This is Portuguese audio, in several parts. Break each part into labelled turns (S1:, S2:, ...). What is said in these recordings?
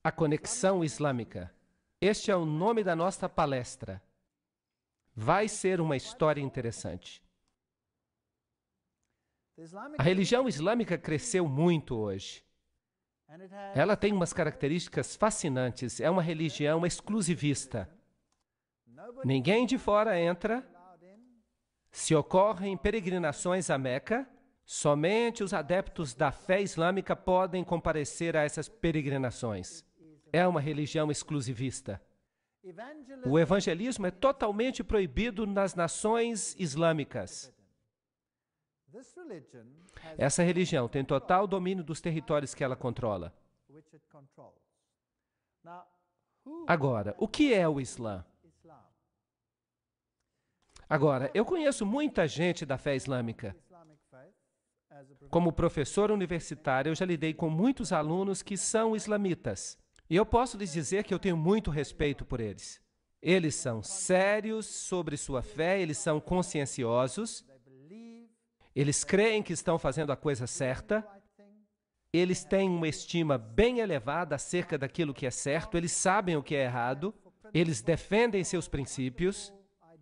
S1: A Conexão Islâmica. Este é o nome da nossa palestra. Vai ser uma história interessante. A religião islâmica cresceu muito hoje. Ela tem umas características fascinantes. É uma religião exclusivista. Ninguém de fora entra. Se ocorrem peregrinações a Meca, somente os adeptos da fé islâmica podem comparecer a essas peregrinações. É uma religião exclusivista. O evangelismo é totalmente proibido nas nações islâmicas. Essa religião tem total domínio dos territórios que ela controla. Agora, o que é o Islã? Agora, eu conheço muita gente da fé islâmica. Como professor universitário, eu já lidei com muitos alunos que são islamitas. E eu posso lhes dizer que eu tenho muito respeito por eles. Eles são sérios sobre sua fé, eles são conscienciosos, eles creem que estão fazendo a coisa certa, eles têm uma estima bem elevada acerca daquilo que é certo, eles sabem o que é errado, eles defendem seus princípios.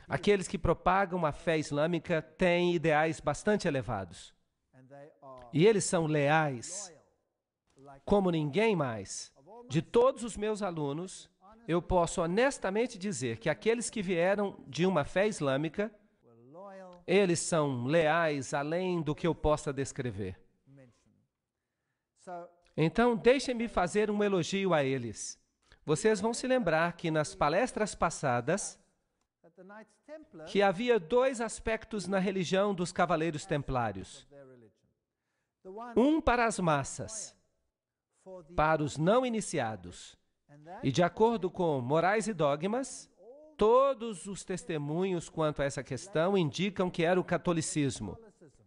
S1: Aqueles que propagam a fé islâmica têm ideais bastante elevados. E eles são leais, como ninguém mais. De todos os meus alunos, eu posso honestamente dizer que aqueles que vieram de uma fé islâmica, eles são leais além do que eu possa descrever. Então, deixem-me fazer um elogio a eles. Vocês vão se lembrar que nas palestras passadas, que havia dois aspectos na religião dos Cavaleiros Templários. Um para as massas, para os não iniciados. E de acordo com Morais e Dogmas, todos os testemunhos quanto a essa questão indicam que era o catolicismo.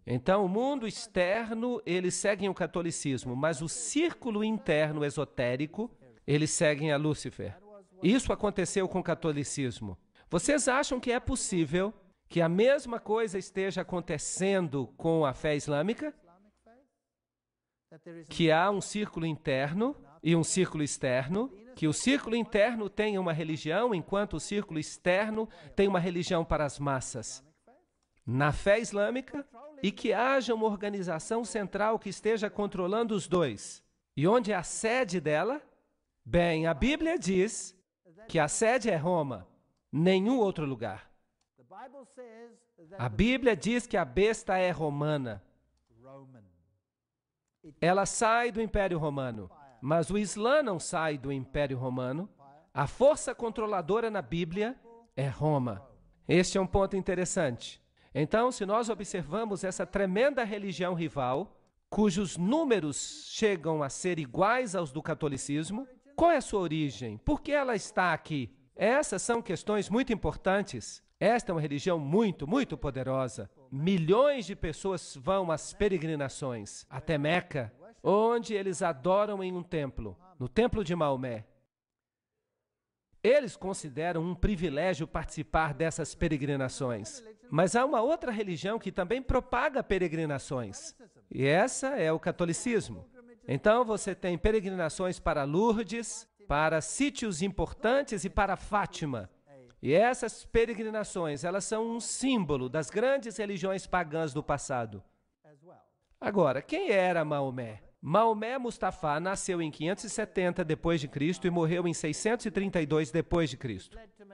S1: Então, o mundo externo, eles seguem o catolicismo, mas o círculo interno esotérico, eles seguem a Lúcifer. Isso aconteceu com o catolicismo. Vocês acham que é possível que a mesma coisa esteja acontecendo com a fé islâmica? Que há um círculo interno e um círculo externo, que o círculo interno tem uma religião, enquanto o círculo externo tem uma religião para as massas. Na fé islâmica, e que haja uma organização central que esteja controlando os dois. E onde é a sede dela? Bem, a Bíblia diz que a sede é Roma. Nenhum outro lugar. A Bíblia diz que a besta é romana. Ela sai do Império Romano, mas o Islã não sai do Império Romano. A força controladora na Bíblia é Roma. Este é um ponto interessante. Então, se nós observamos essa tremenda religião rival, cujos números chegam a ser iguais aos do catolicismo, qual é a sua origem? Por que ela está aqui? Essas são questões muito importantes. Esta é uma religião muito, muito poderosa. Milhões de pessoas vão às peregrinações até Meca, onde eles adoram em um templo, no templo de Maomé. Eles consideram um privilégio participar dessas peregrinações. Mas há uma outra religião que também propaga peregrinações, e essa é o catolicismo. Então você tem peregrinações para Lourdes, para sítios importantes e para Fátima. E essas peregrinações, elas são um símbolo das grandes religiões pagãs do passado. Agora, quem era Maomé? Maomé Mustafa nasceu em 570 d.C. e morreu em 632 d.C.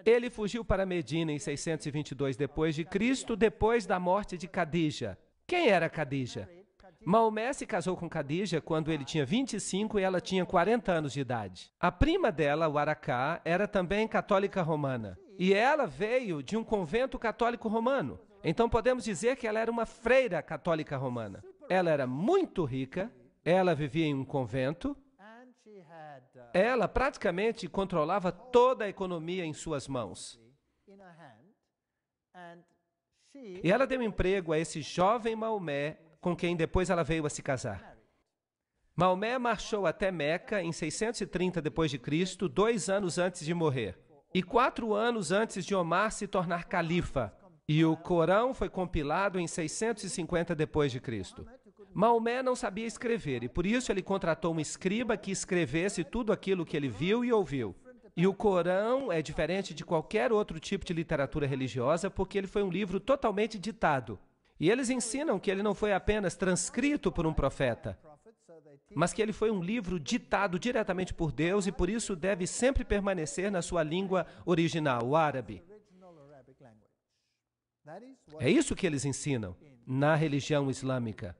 S1: Ele fugiu para Medina em 622 d.C., depois da morte de Khadija. Quem era Khadija? Maomé se casou com Khadija quando ele tinha 25 e ela tinha 40 anos de idade. A prima dela, Waraqá, era também católica romana. E ela veio de um convento católico romano. Então podemos dizer que ela era uma freira católica romana. Ela era muito rica, ela vivia em um convento, ela praticamente controlava toda a economia em suas mãos. E ela deu emprego a esse jovem Maomé, com quem depois ela veio a se casar. Maomé marchou até Meca em 630 d.C., 2 anos antes de morrer, e 4 anos antes de Omar se tornar califa. E o Corão foi compilado em 650 d.C. Maomé não sabia escrever e por isso ele contratou um escriba que escrevesse tudo aquilo que ele viu e ouviu. E o Corão é diferente de qualquer outro tipo de literatura religiosa porque ele foi um livro totalmente ditado. E eles ensinam que ele não foi apenas transcrito por um profeta, mas que ele foi um livro ditado diretamente por Deus e por isso deve sempre permanecer na sua língua original, o árabe. É isso que eles ensinam na religião islâmica.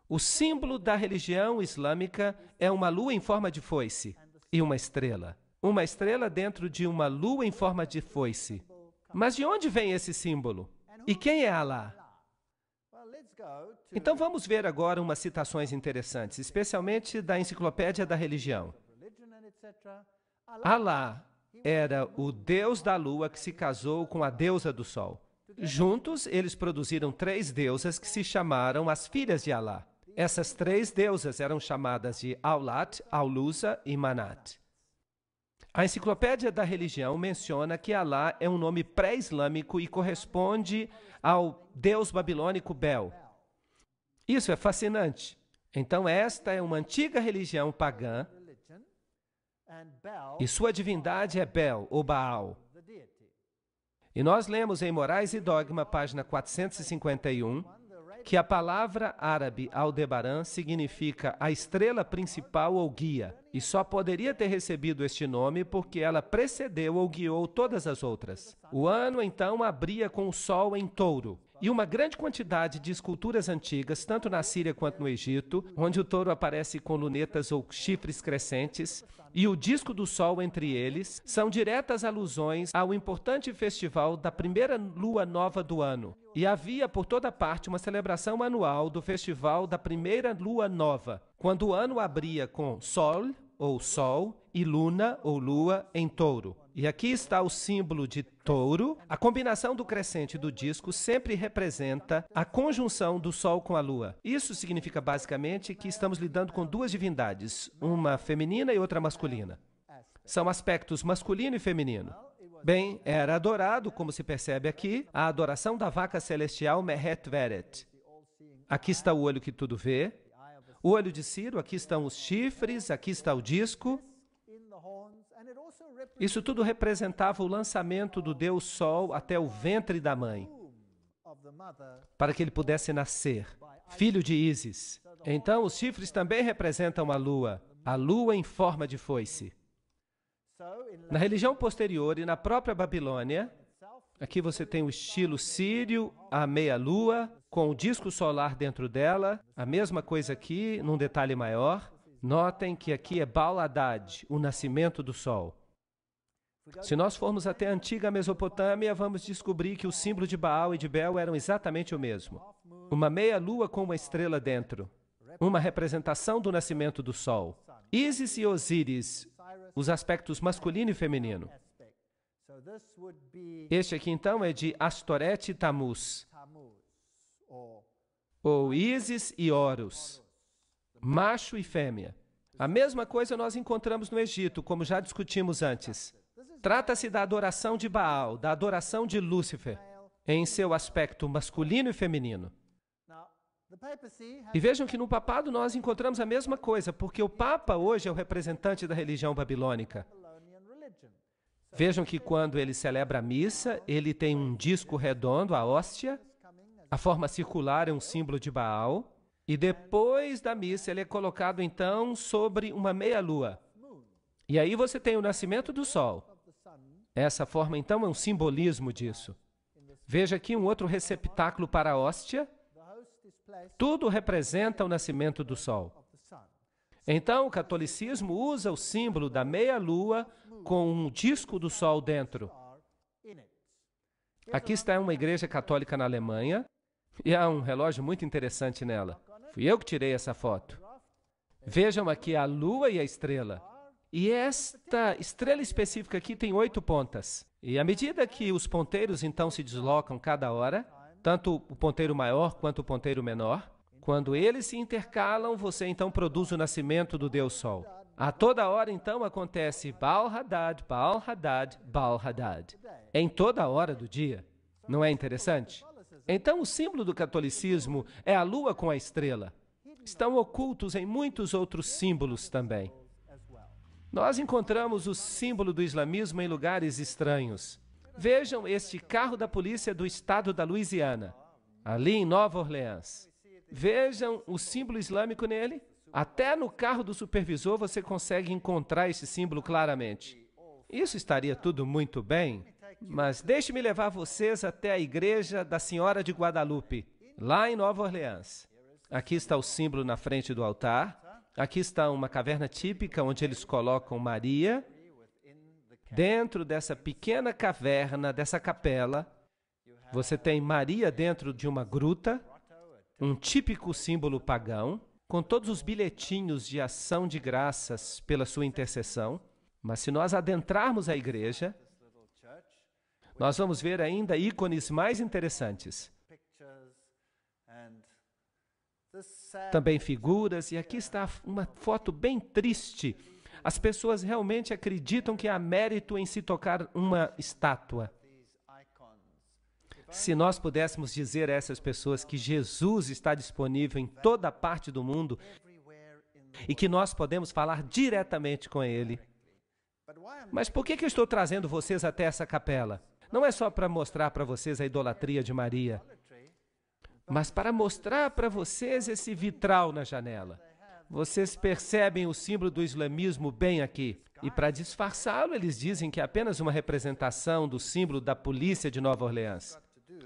S1: O símbolo da religião islâmica é uma lua em forma de foice e uma estrela. Uma estrela dentro de uma lua em forma de foice. Mas de onde vem esse símbolo? E quem é Alá? Então vamos ver agora umas citações interessantes, especialmente da Enciclopédia da Religião. Alá era o deus da lua que se casou com a deusa do sol. Juntos, eles produziram 3 deusas que se chamaram as filhas de Alá. Essas 3 deusas eram chamadas de Aulat, Aulusa e Manat. A Enciclopédia da Religião menciona que Alá é um nome pré-islâmico e corresponde ao deus babilônico Bel. Isso é fascinante. Então, esta é uma antiga religião pagã e sua divindade é Bel, ou Baal. E nós lemos em Morais e Dogma, página 451, que a palavra árabe Aldebaran significa a estrela principal ou guia, e só poderia ter recebido este nome porque ela precedeu ou guiou todas as outras. O ano, então, abria com o sol em touro, e uma grande quantidade de esculturas antigas, tanto na Síria quanto no Egito, onde o touro aparece com lunetas ou chifres crescentes, e o disco do sol entre eles, são diretas alusões ao importante festival da primeira lua nova do ano. E havia por toda parte uma celebração anual do festival da primeira lua nova, quando o ano abria com sol, ou sol, e luna, ou lua, em touro. E aqui está o símbolo de touro. A combinação do crescente do disco sempre representa a conjunção do sol com a lua. Isso significa basicamente que estamos lidando com 2 divindades, uma feminina e outra masculina. São aspectos masculino e feminino. Bem, era adorado, como se percebe aqui, a adoração da vaca celestial Mehet Veret. Aqui está o olho que tudo vê. O olho de Ciro, aqui estão os chifres, aqui está o disco. Isso tudo representava o lançamento do Deus Sol até o ventre da mãe, para que ele pudesse nascer, filho de Ísis. Então, os chifres também representam a lua em forma de foice. Na religião posterior e na própria Babilônia, aqui você tem o estilo sírio, a meia-lua, com o disco solar dentro dela, a mesma coisa aqui, num detalhe maior. Notem que aqui é Baal Hadad, o nascimento do sol. Se nós formos até a antiga Mesopotâmia, vamos descobrir que o símbolo de Baal e de Bel eram exatamente o mesmo. Uma meia-lua com uma estrela dentro, uma representação do nascimento do sol. Ísis e Osíris, os aspectos masculino e feminino. Este aqui, então, é de Astoret e Tamuz, ou Ísis e Horus, macho e fêmea. A mesma coisa nós encontramos no Egito, como já discutimos antes. Trata-se da adoração de Baal, da adoração de Lúcifer, em seu aspecto masculino e feminino. E vejam que no papado nós encontramos a mesma coisa, porque o Papa hoje é o representante da religião babilônica. Vejam que quando ele celebra a missa, ele tem um disco redondo, a hóstia, a forma circular é um símbolo de Baal, e depois da missa ele é colocado então sobre uma meia-lua. E aí você tem o nascimento do sol. Essa forma então é um simbolismo disso. Veja aqui um outro receptáculo para a hóstia. Tudo representa o nascimento do sol. Então o catolicismo usa o símbolo da meia-lua com um disco do sol dentro. Aqui está uma igreja católica na Alemanha e há um relógio muito interessante nela. Fui eu que tirei essa foto. Vejam aqui a lua e a estrela. E esta estrela específica aqui tem 8 pontas. E à medida que os ponteiros então se deslocam cada hora, tanto o ponteiro maior quanto o ponteiro menor, quando eles se intercalam, você então produz o nascimento do Deus Sol. A toda hora então acontece Baal Hadad, Baal Hadad, Baal Hadad. Em toda hora do dia. Não é interessante? Então o símbolo do catolicismo é a lua com a estrela. estão ocultos em muitos outros símbolos também. Nós encontramos o símbolo do islamismo em lugares estranhos. Vejam este carro da polícia do estado da Louisiana, ali em Nova Orleans. Vejam o símbolo islâmico nele. Até no carro do supervisor você consegue encontrar esse símbolo claramente. Isso estaria tudo muito bem, mas deixe-me levar vocês até a igreja da Senhora de Guadalupe, lá em Nova Orleans. Aqui está o símbolo na frente do altar. Aqui está uma caverna típica onde eles colocam Maria. Dentro dessa pequena caverna, dessa capela, você tem Maria dentro de uma gruta, um típico símbolo pagão, com todos os bilhetinhos de ação de graças pela sua intercessão. Mas se nós adentrarmos a igreja, nós vamos ver ainda ícones mais interessantes. Também figuras, e aqui está uma foto bem triste. As pessoas realmente acreditam que há mérito em se tocar uma estátua. Se nós pudéssemos dizer a essas pessoas que Jesus está disponível em toda parte do mundo e que nós podemos falar diretamente com Ele. Mas por que eu estou trazendo vocês até essa capela? Não é só para mostrar para vocês a idolatria de Maria, mas para mostrar para vocês esse vitral na janela. Vocês percebem o símbolo do islamismo bem aqui. E para disfarçá-lo, eles dizem que é apenas uma representação do símbolo da polícia de Nova Orleans.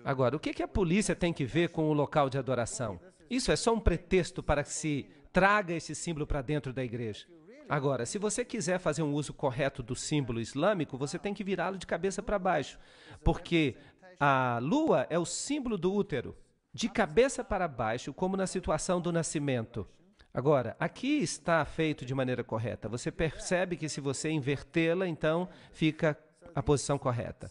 S1: Agora, o que a polícia tem que ver com o local de adoração? Isso é só um pretexto para que se traga esse símbolo para dentro da igreja. Agora, se você quiser fazer um uso correto do símbolo islâmico, você tem que virá-lo de cabeça para baixo, porque a lua é o símbolo do útero, de cabeça para baixo, como na situação do nascimento. Agora, aqui está feito de maneira correta. Você percebe que se você invertê-la, então fica a posição correta.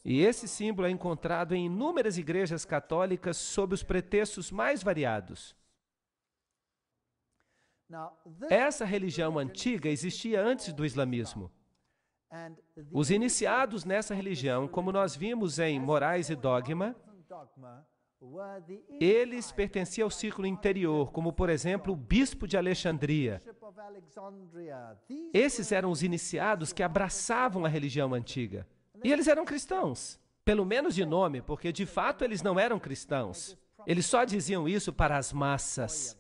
S1: E esse símbolo é encontrado em inúmeras igrejas católicas sob os pretextos mais variados. Essa religião antiga existia antes do islamismo. Os iniciados nessa religião, como nós vimos em Morais e Dogma, eles pertenciam ao círculo interior, como, por exemplo, o bispo de Alexandria. Esses eram os iniciados que abraçavam a religião antiga. E eles eram cristãos, pelo menos de nome, porque de fato eles não eram cristãos. Eles só diziam isso para as massas,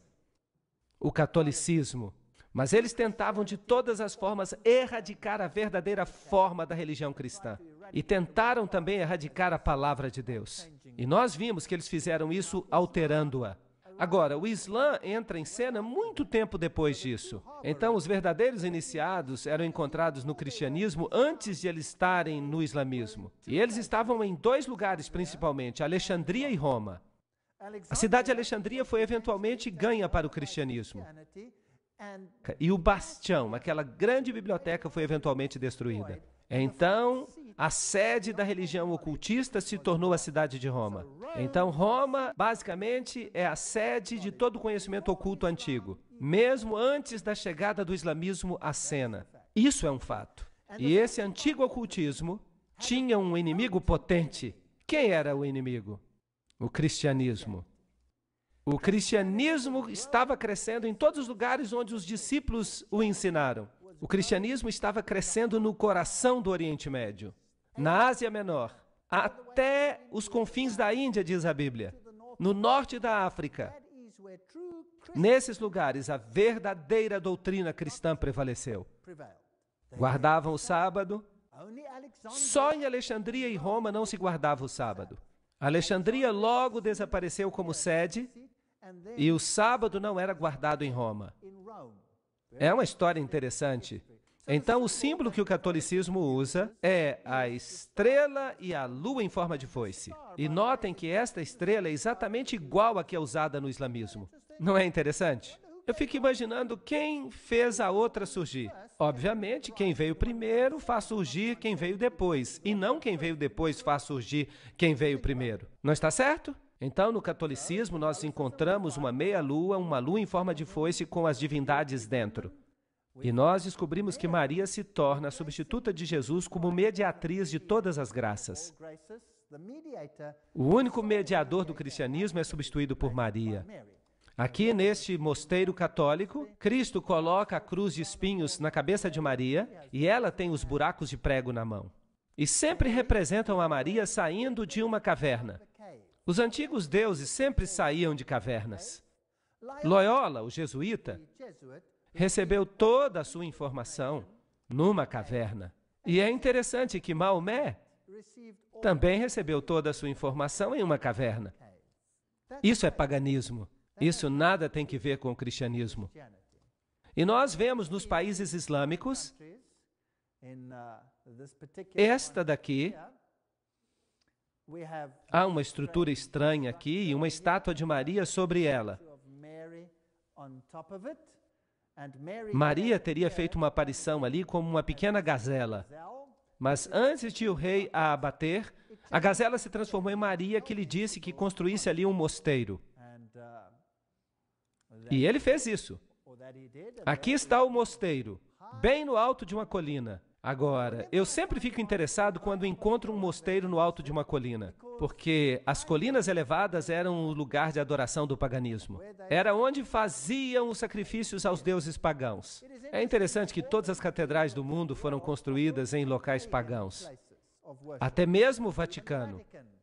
S1: o catolicismo. Mas eles tentavam de todas as formas erradicar a verdadeira forma da religião cristã. E tentaram também erradicar a palavra de Deus. E nós vimos que eles fizeram isso alterando-a. Agora, o Islã entra em cena muito tempo depois disso. Então, os verdadeiros iniciados eram encontrados no cristianismo antes de eles estarem no islamismo. E eles estavam em dois lugares, principalmente, Alexandria e Roma. A cidade de Alexandria foi eventualmente ganha para o cristianismo. E o bastião, aquela grande biblioteca, foi eventualmente destruída. Então, a sede da religião ocultista se tornou a cidade de Roma. Então, Roma, basicamente, é a sede de todo o conhecimento oculto antigo, mesmo antes da chegada do islamismo à cena. Isso é um fato. E esse antigo ocultismo tinha um inimigo potente. Quem era o inimigo? O cristianismo. O cristianismo estava crescendo em todos os lugares onde os discípulos o ensinaram. O cristianismo estava crescendo no coração do Oriente Médio, na Ásia Menor, até os confins da Índia, diz a Bíblia, no norte da África. Nesses lugares, a verdadeira doutrina cristã prevaleceu. Guardavam o sábado. Só em Alexandria e Roma não se guardava o sábado. Alexandria logo desapareceu como sede e o sábado não era guardado em Roma. É uma história interessante. Então, o símbolo que o catolicismo usa é a estrela e a lua em forma de foice. E notem que esta estrela é exatamente igual à que é usada no islamismo. Não é interessante? Eu fico imaginando quem fez a outra surgir. Obviamente, quem veio primeiro faz surgir quem veio depois, e não quem veio depois faz surgir quem veio primeiro. Não está certo? Então, no catolicismo, nós encontramos uma meia-lua, uma lua em forma de foice com as divindades dentro. E nós descobrimos que Maria se torna a substituta de Jesus como mediatriz de todas as graças. O único mediador do cristianismo é substituído por Maria. Aqui neste mosteiro católico, Cristo coloca a cruz de espinhos na cabeça de Maria e ela tem os buracos de prego na mão. E sempre representam a Maria saindo de uma caverna. Os antigos deuses sempre saíam de cavernas. Loyola, o jesuíta, recebeu toda a sua informação numa caverna. E é interessante que Maomé também recebeu toda a sua informação em uma caverna. Isso é paganismo. Isso nada tem que ver com o cristianismo. E nós vemos nos países islâmicos, esta daqui, há uma estrutura estranha aqui e uma estátua de Maria sobre ela. Maria teria feito uma aparição ali como uma pequena gazela. Mas antes de o rei a abater, a gazela se transformou em Maria, que lhe disse que construísse ali um mosteiro. E ele fez isso. Aqui está o mosteiro, bem no alto de uma colina. Agora, eu sempre fico interessado quando encontro um mosteiro no alto de uma colina, porque as colinas elevadas eram o lugar de adoração do paganismo. Era onde faziam os sacrifícios aos deuses pagãos. É interessante que todas as catedrais do mundo foram construídas em locais pagãos. Até mesmo o Vaticano.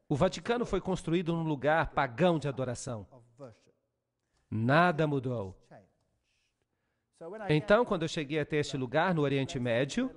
S1: O Vaticano foi construído num lugar pagão de adoração. Nada mudou. Então, quando eu cheguei até este lugar, no Oriente Médio,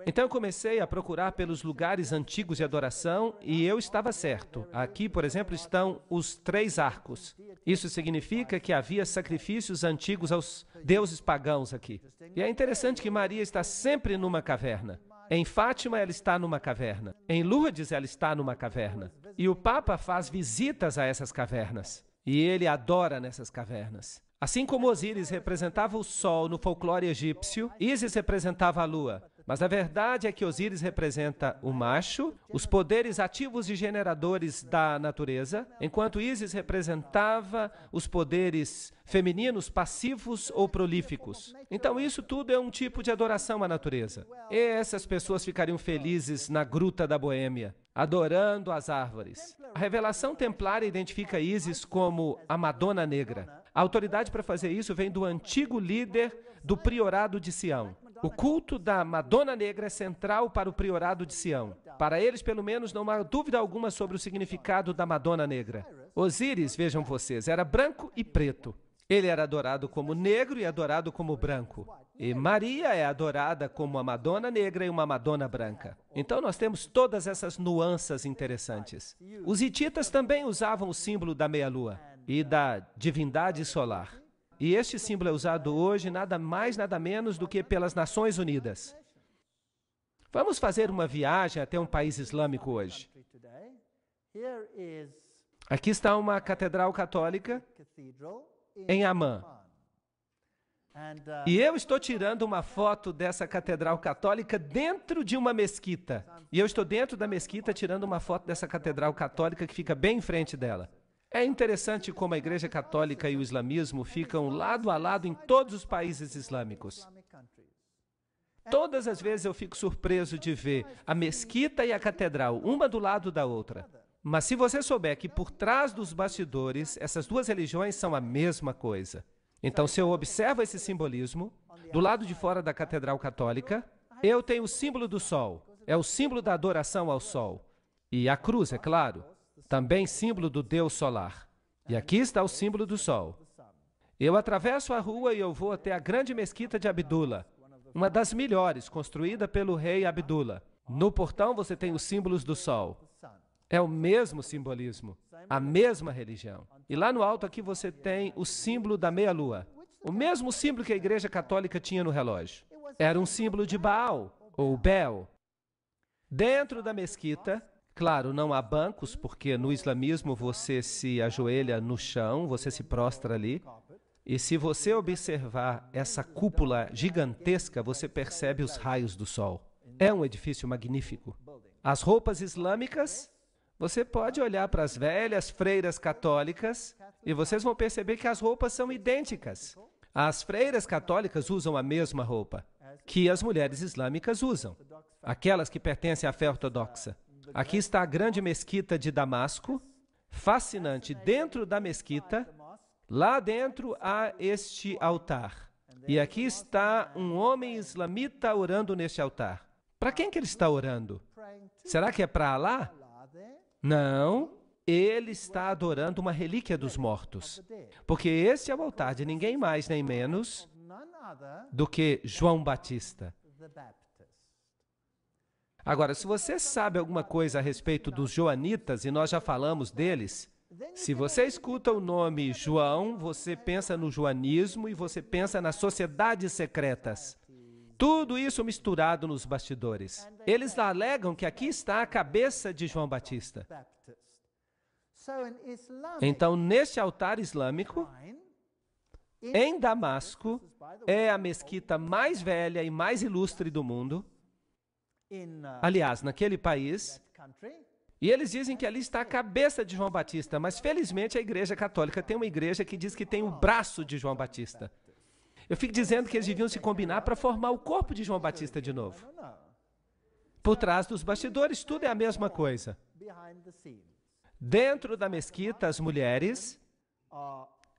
S1: então eu comecei a procurar pelos lugares antigos de adoração e eu estava certo. Aqui, por exemplo, estão os 3 arcos. Isso significa que havia sacrifícios antigos aos deuses pagãos aqui. E é interessante que Maria está sempre numa caverna. Em Fátima, ela está numa caverna. Em Lourdes, ela está numa caverna. E o Papa faz visitas a essas cavernas. E ele adora nessas cavernas. Assim como Osíris representava o sol no folclore egípcio, Ísis representava a lua. Mas a verdade é que Osíris representa o macho, os poderes ativos e generadores da natureza, enquanto Ísis representava os poderes femininos passivos ou prolíficos. Então isso tudo é um tipo de adoração à natureza. E essas pessoas ficariam felizes na Gruta da Boêmia, adorando as árvores. A revelação templária identifica Ísis como a Madonna Negra. A autoridade para fazer isso vem do antigo líder do priorado de Sião. O culto da Madonna Negra é central para o priorado de Sião. Para eles, pelo menos, não há dúvida alguma sobre o significado da Madonna Negra. Osíris, vejam vocês, era branco e preto. Ele era adorado como negro e adorado como branco. E Maria é adorada como uma Madonna Negra e uma Madonna branca. Então nós temos todas essas nuances interessantes. Os hititas também usavam o símbolo da meia-lua e da divindade solar. E este símbolo é usado hoje nada mais, nada menos do que pelas Nações Unidas. Vamos fazer uma viagem até um país islâmico hoje. Aqui está uma catedral católica em Amman. E eu estou tirando uma foto dessa catedral católica dentro de uma mesquita. E eu estou dentro da mesquita tirando uma foto dessa catedral católica que fica bem em frente dela. É interessante como a Igreja Católica e o islamismo ficam lado a lado em todos os países islâmicos. Todas as vezes eu fico surpreso de ver a mesquita e a catedral, uma do lado da outra. Mas se você souber que por trás dos bastidores, essas duas religiões são a mesma coisa. Então, se eu observo esse simbolismo, do lado de fora da Catedral Católica, eu tenho o símbolo do sol. É o símbolo da adoração ao sol. E a cruz, é claro, também símbolo do Deus solar. E aqui está o símbolo do sol. Eu atravesso a rua e eu vou até a grande mesquita de Abdullah, uma das melhores, construída pelo rei Abdullah. No portão você tem os símbolos do sol. É o mesmo simbolismo, a mesma religião. E lá no alto aqui você tem o símbolo da meia-lua, o mesmo símbolo que a Igreja Católica tinha no relógio. Era um símbolo de Baal, ou Bel. Dentro da mesquita, claro, não há bancos, porque no islamismo você se ajoelha no chão, você se prostra ali. E se você observar essa cúpula gigantesca, você percebe os raios do sol. É um edifício magnífico. As roupas islâmicas, você pode olhar para as velhas freiras católicas e vocês vão perceber que as roupas são idênticas. As freiras católicas usam a mesma roupa que as mulheres islâmicas usam, aquelas que pertencem à fé ortodoxa. Aqui está a grande mesquita de Damasco, fascinante. Dentro da mesquita, Lá dentro há este altar. E aqui está um homem islamita orando neste altar. Para quem que ele está orando? Será que é para Alá? Não, ele está adorando uma relíquia dos mortos. Porque este é o altar de ninguém mais nem menos do que João Batista. Agora, se você sabe alguma coisa a respeito dos joanitas, e nós já falamos deles, se você escuta o nome João, você pensa no joanismo e você pensa nas sociedades secretas. Tudo isso misturado nos bastidores. Eles alegam que aqui está a cabeça de João Batista. Então, neste altar islâmico, em Damasco, é a mesquita mais velha e mais ilustre do mundo. Aliás, naquele país, e eles dizem que ali está a cabeça de João Batista, mas felizmente a Igreja Católica tem uma igreja que diz que tem o braço de João Batista. Eu fico dizendo que eles deviam se combinar para formar o corpo de João Batista de novo. Por trás dos bastidores, tudo é a mesma coisa. Dentro da mesquita, as mulheres,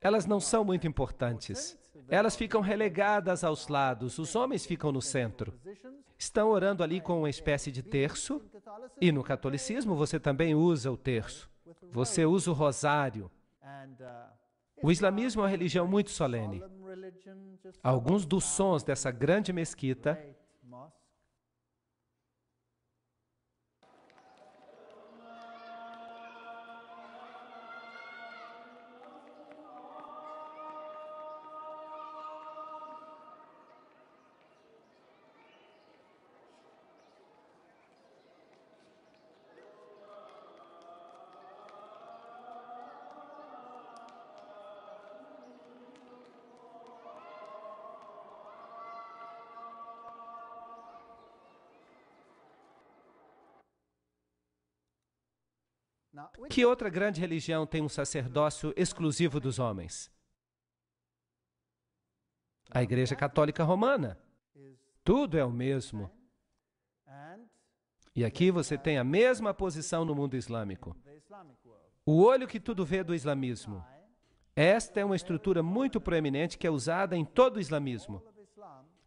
S1: elas não são muito importantes. Elas ficam relegadas aos lados, os homens ficam no centro. Estão orando ali com uma espécie de terço, e no catolicismo você também usa o terço. Você usa o rosário. O islamismo é uma religião muito solene. Alguns dos sons dessa grande mesquita Que outra grande religião tem um sacerdócio exclusivo dos homens? A Igreja Católica Romana. Tudo é o mesmo. E aqui você tem a mesma posição no mundo islâmico. O olho que tudo vê do islamismo. Esta é uma estrutura muito proeminente que é usada em todo o islamismo.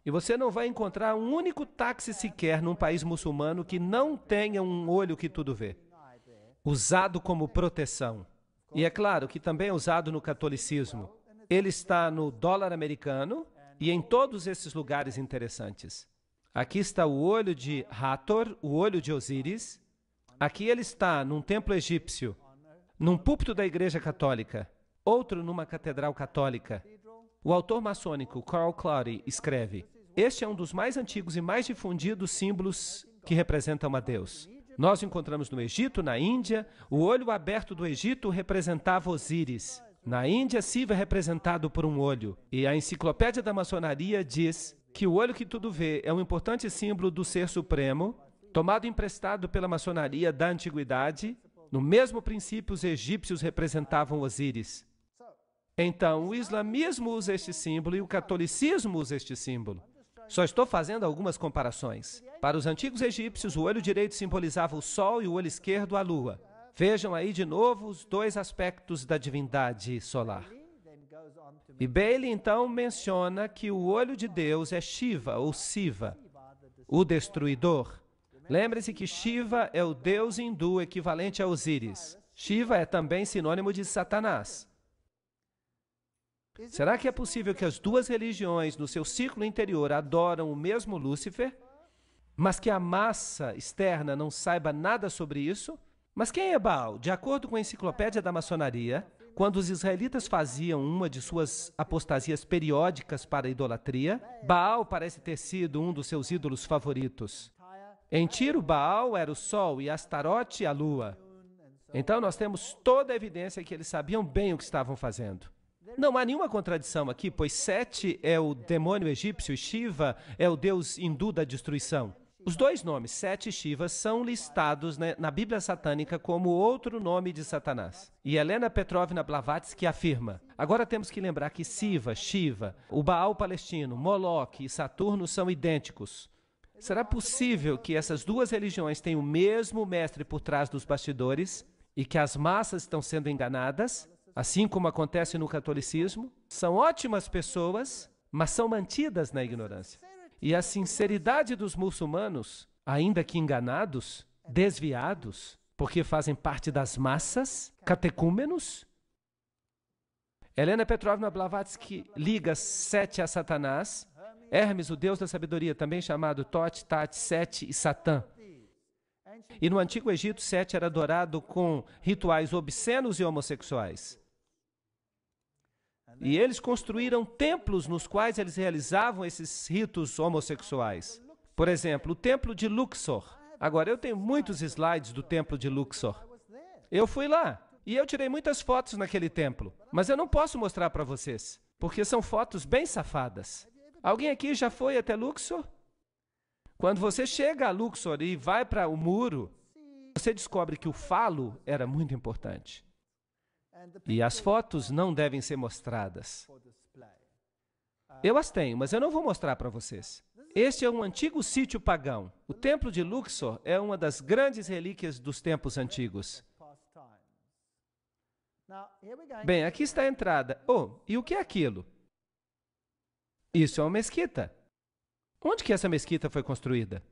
S1: E você não vai encontrar um único táxi sequer num país muçulmano que não tenha um olho que tudo vê. Usado como proteção. E é claro que também é usado no catolicismo. Ele está no dólar americano e em todos esses lugares interessantes. Aqui está o olho de Hathor, o olho de Osíris. Aqui ele está num templo egípcio, num púlpito da Igreja Católica, outro numa catedral católica. O autor maçônico Carl Clary escreve: este é um dos mais antigos e mais difundidos símbolos que representam a Deus. Nós encontramos no Egito, na Índia, o olho aberto do Egito representava Osíris. Na Índia, Siva é representado por um olho. E a enciclopédia da maçonaria diz que o olho que tudo vê é um importante símbolo do Ser Supremo, tomado emprestado pela maçonaria da antiguidade. No mesmo princípio, os egípcios representavam Osíris. Então, o islamismo usa este símbolo e o catolicismo usa este símbolo. Só estou fazendo algumas comparações. Para os antigos egípcios, o olho direito simbolizava o sol e o olho esquerdo a lua. Vejam aí de novo os dois aspectos da divindade solar. E Bailey, então, menciona que o olho de Deus é Shiva, ou Siva, o destruidor. Lembre-se que Shiva é o deus hindu equivalente a Osíris. Shiva é também sinônimo de Satanás. Será que é possível que as duas religiões, no seu círculo interior, adoram o mesmo Lúcifer, mas que a massa externa não saiba nada sobre isso? Mas quem é Baal? De acordo com a enciclopédia da maçonaria, quando os israelitas faziam uma de suas apostasias periódicas para a idolatria, Baal parece ter sido um dos seus ídolos favoritos. Em Tiro, Baal era o sol e Astarote a lua. Então nós temos toda a evidência que eles sabiam bem o que estavam fazendo. Não há nenhuma contradição aqui, pois Sete é o demônio egípcio e Shiva é o deus hindu da destruição. Os dois nomes, Sete e Shiva, são listados na Bíblia satânica como outro nome de Satanás. E Helena Petrovna Blavatsky afirma: agora temos que lembrar que Siva, Shiva, o Baal palestino, Moloque e Saturno são idênticos. Será possível que essas duas religiões tenham o mesmo mestre por trás dos bastidores e que as massas estão sendo enganadas? assim como acontece no catolicismo, são ótimas pessoas, mas são mantidas na ignorância. E a sinceridade dos muçulmanos, ainda que enganados, desviados, porque fazem parte das massas, catecúmenos. Helena Petrovna Blavatsky liga Sete a Satanás, Hermes, o deus da sabedoria, também chamado Tote, Tate, Sete e Satã. E no Antigo Egito, Sete era adorado com rituais obscenos e homossexuais. E eles construíram templos nos quais eles realizavam esses ritos homossexuais. Por exemplo, o templo de Luxor. Agora, eu tenho muitos slides do templo de Luxor. Eu fui lá e eu tirei muitas fotos naquele templo, mas eu não posso mostrar para vocês, porque são fotos bem safadas. Alguém aqui já foi até Luxor? Quando você chega a Luxor e vai para o muro, você descobre que o falo era muito importante. E as fotos não devem ser mostradas. Eu as tenho, mas eu não vou mostrar para vocês. Este é um antigo sítio pagão. O templo de Luxor é uma das grandes relíquias dos tempos antigos. Bem, aqui está a entrada. Oh, e o que é aquilo? Isso é uma mesquita. Onde que essa mesquita foi construída?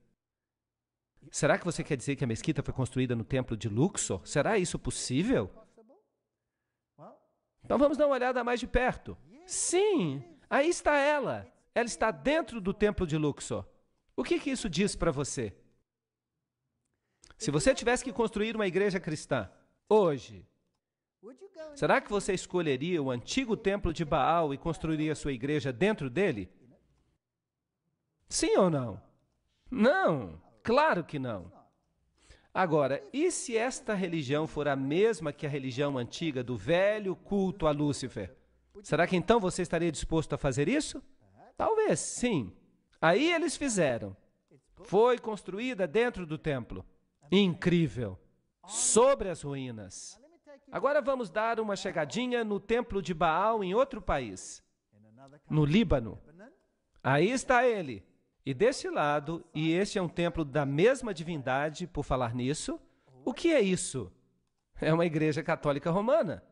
S1: Será que você quer dizer que a mesquita foi construída no templo de Luxor? Será isso possível? Então vamos dar uma olhada mais de perto. Sim, aí está ela. Ela está dentro do templo de Luxor. O que isso diz para você? Se você tivesse que construir uma igreja cristã hoje, será que você escolheria o antigo templo de Baal e construiria sua igreja dentro dele? Sim ou não? Não, claro que não. Agora, e se esta religião for a mesma que a religião antiga do velho culto a Lúcifer? Será que então você estaria disposto a fazer isso? Talvez, sim. Aí eles fizeram. Foi construída dentro do templo. Incrível. Sobre as ruínas. Agora vamos dar uma chegadinha no templo de Baal em outro país. No Líbano. Aí está ele. E desse lado, e este é um templo da mesma divindade, por falar nisso, o que é isso? É uma igreja católica romana.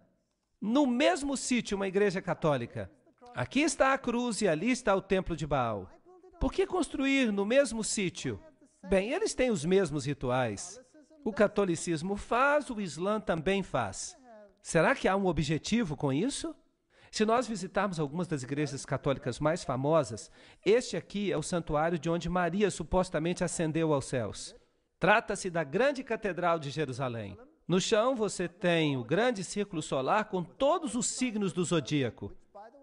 S1: No mesmo sítio, uma igreja católica. Aqui está a cruz e ali está o templo de Baal. Por que construir no mesmo sítio? Bem, eles têm os mesmos rituais. O catolicismo faz, o Islã também faz. Será que há um objetivo com isso? Se nós visitarmos algumas das igrejas católicas mais famosas, este aqui é o santuário de onde Maria supostamente ascendeu aos céus. Trata-se da grande catedral de Jerusalém. No chão você tem o grande círculo solar com todos os signos do zodíaco.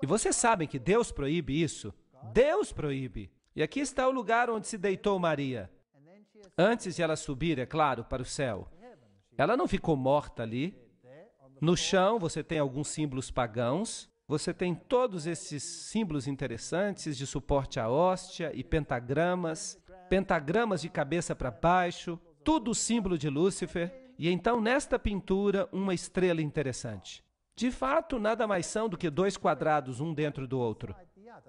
S1: E vocês sabem que Deus proíbe isso? Deus proíbe. E aqui está o lugar onde se deitou Maria. Antes de ela subir, é claro, para o céu. Ela não ficou morta ali. No chão você tem alguns símbolos pagãos. Você tem todos esses símbolos interessantes de suporte à hóstia e pentagramas de cabeça para baixo, tudo símbolo de Lúcifer. E então, nesta pintura, uma estrela interessante. De fato, nada mais são do que dois quadrados, um dentro do outro.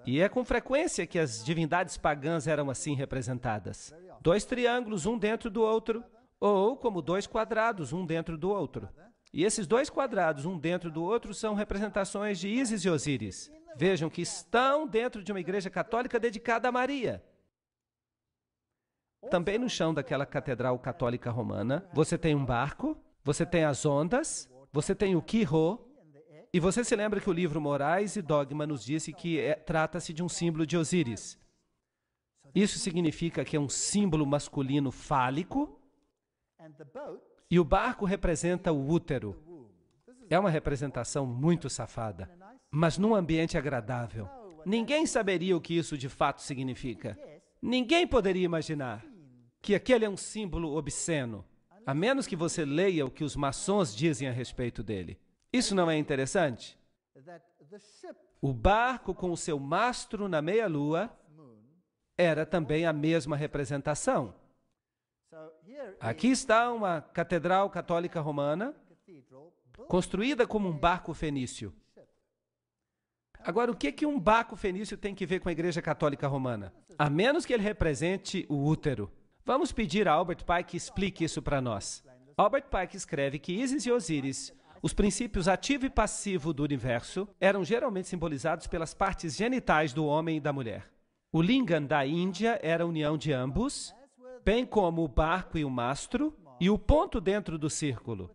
S1: E é com frequência que as divindades pagãs eram assim representadas. Dois triângulos, um dentro do outro, ou como dois quadrados, um dentro do outro. E esses dois quadrados, um dentro do outro, são representações de Ísis e Osíris. Vejam que estão dentro de uma igreja católica dedicada a Maria. Também no chão daquela catedral católica romana, você tem um barco, você tem as ondas, você tem o Quirô, e você se lembra que o livro Morais e Dogma nos disse que trata-se de um símbolo de Osíris. Isso significa que é um símbolo masculino fálico, e o barco representa o útero. É uma representação muito safada, mas num ambiente agradável. Ninguém saberia o que isso de fato significa. Ninguém poderia imaginar que aquele é um símbolo obsceno, a menos que você leia o que os maçons dizem a respeito dele. Isso não é interessante? O barco com o seu mastro na meia-lua era também a mesma representação. Aqui está uma catedral católica romana, construída como um barco fenício. Agora, o que um barco fenício tem que ver com a Igreja Católica Romana? A menos que ele represente o útero. Vamos pedir a Albert Pike que explique isso para nós. Albert Pike escreve que Ísis e Osíris Os princípios ativo e passivo do universo eram geralmente simbolizados pelas partes genitais do homem e da mulher. O lingam da Índia era a união de ambos, bem como o barco e o mastro, e o ponto dentro do círculo.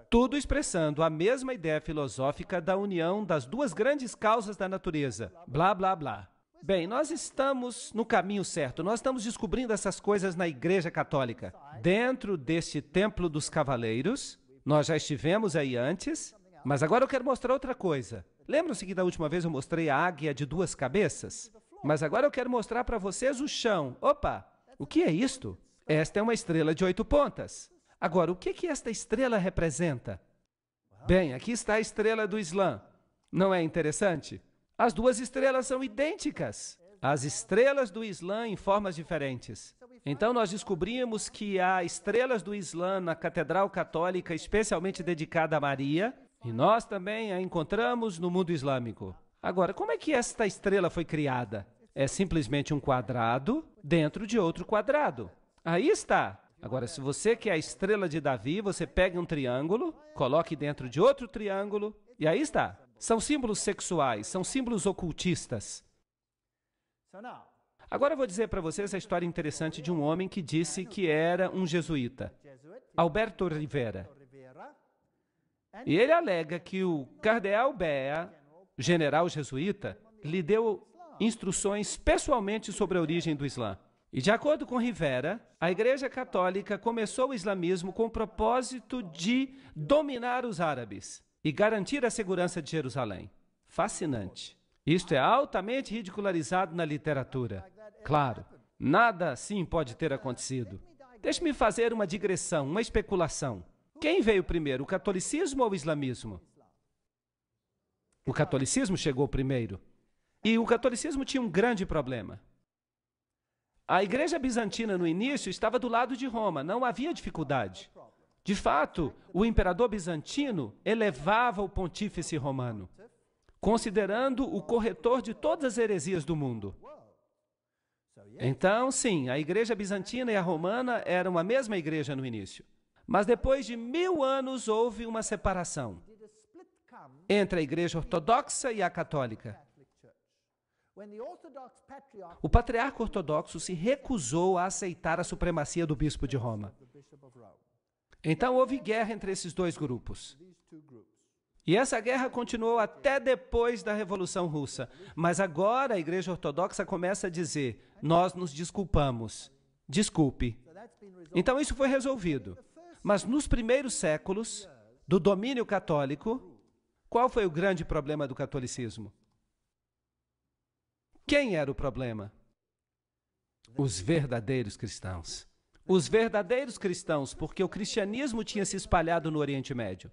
S1: Tudo expressando a mesma ideia filosófica da união das duas grandes causas da natureza. Blá, blá, blá. Bem, nós estamos no caminho certo. Nós estamos descobrindo essas coisas na Igreja Católica. Dentro deste Templo dos Cavaleiros, nós já estivemos aí antes, mas agora eu quero mostrar outra coisa. Lembram-se que da última vez eu mostrei a águia de 2 cabeças? Mas agora eu quero mostrar para vocês o chão. Opa! O que é isto? Esta é uma estrela de 8 pontas. Agora, o que esta estrela representa? Bem, aqui está a estrela do Islã. Não é interessante? As duas estrelas são idênticas. As estrelas do Islã em formas diferentes. Então, nós descobrimos que há estrelas do Islã na Catedral Católica especialmente dedicada a Maria, e nós também a encontramos no mundo islâmico. Agora, como é que esta estrela foi criada? É simplesmente um quadrado dentro de outro quadrado. Aí está. Agora, se você quer a estrela de Davi, você pega um triângulo, coloque dentro de outro triângulo, e aí está. São símbolos sexuais, são símbolos ocultistas. Agora eu vou dizer para vocês a história interessante de um homem que disse que era um jesuíta, Alberto Rivera. E ele alega que o cardeal Bea, general jesuíta, lhe deu instruções pessoalmente sobre a origem do Islã. E de acordo com Rivera, a Igreja Católica começou o islamismo com o propósito de dominar os árabes e garantir a segurança de Jerusalém. Fascinante. Isto é altamente ridicularizado na literatura. Claro, nada assim pode ter acontecido. Deixe-me fazer uma digressão, uma especulação. Quem veio primeiro, o catolicismo ou o islamismo? O catolicismo chegou primeiro. E o catolicismo tinha um grande problema. A Igreja Bizantina, no início, estava do lado de Roma, não havia dificuldade. De fato, o imperador bizantino elevava o pontífice romano, considerando o corretor de todas as heresias do mundo. Então, sim, a Igreja Bizantina e a Romana eram a mesma igreja no início. Mas depois de 1000 anos houve uma separação entre a Igreja Ortodoxa e a Católica. O patriarca ortodoxo se recusou a aceitar a supremacia do bispo de Roma. Então houve guerra entre esses dois grupos. E essa guerra continuou até depois da Revolução Russa. Mas agora a Igreja Ortodoxa começa a dizer: nós nos desculpamos. Desculpe. Então isso foi resolvido. Mas nos primeiros séculos do domínio católico, qual foi o grande problema do catolicismo? Quem era o problema? Os verdadeiros cristãos. Os verdadeiros cristãos, porque o cristianismo tinha se espalhado no Oriente Médio.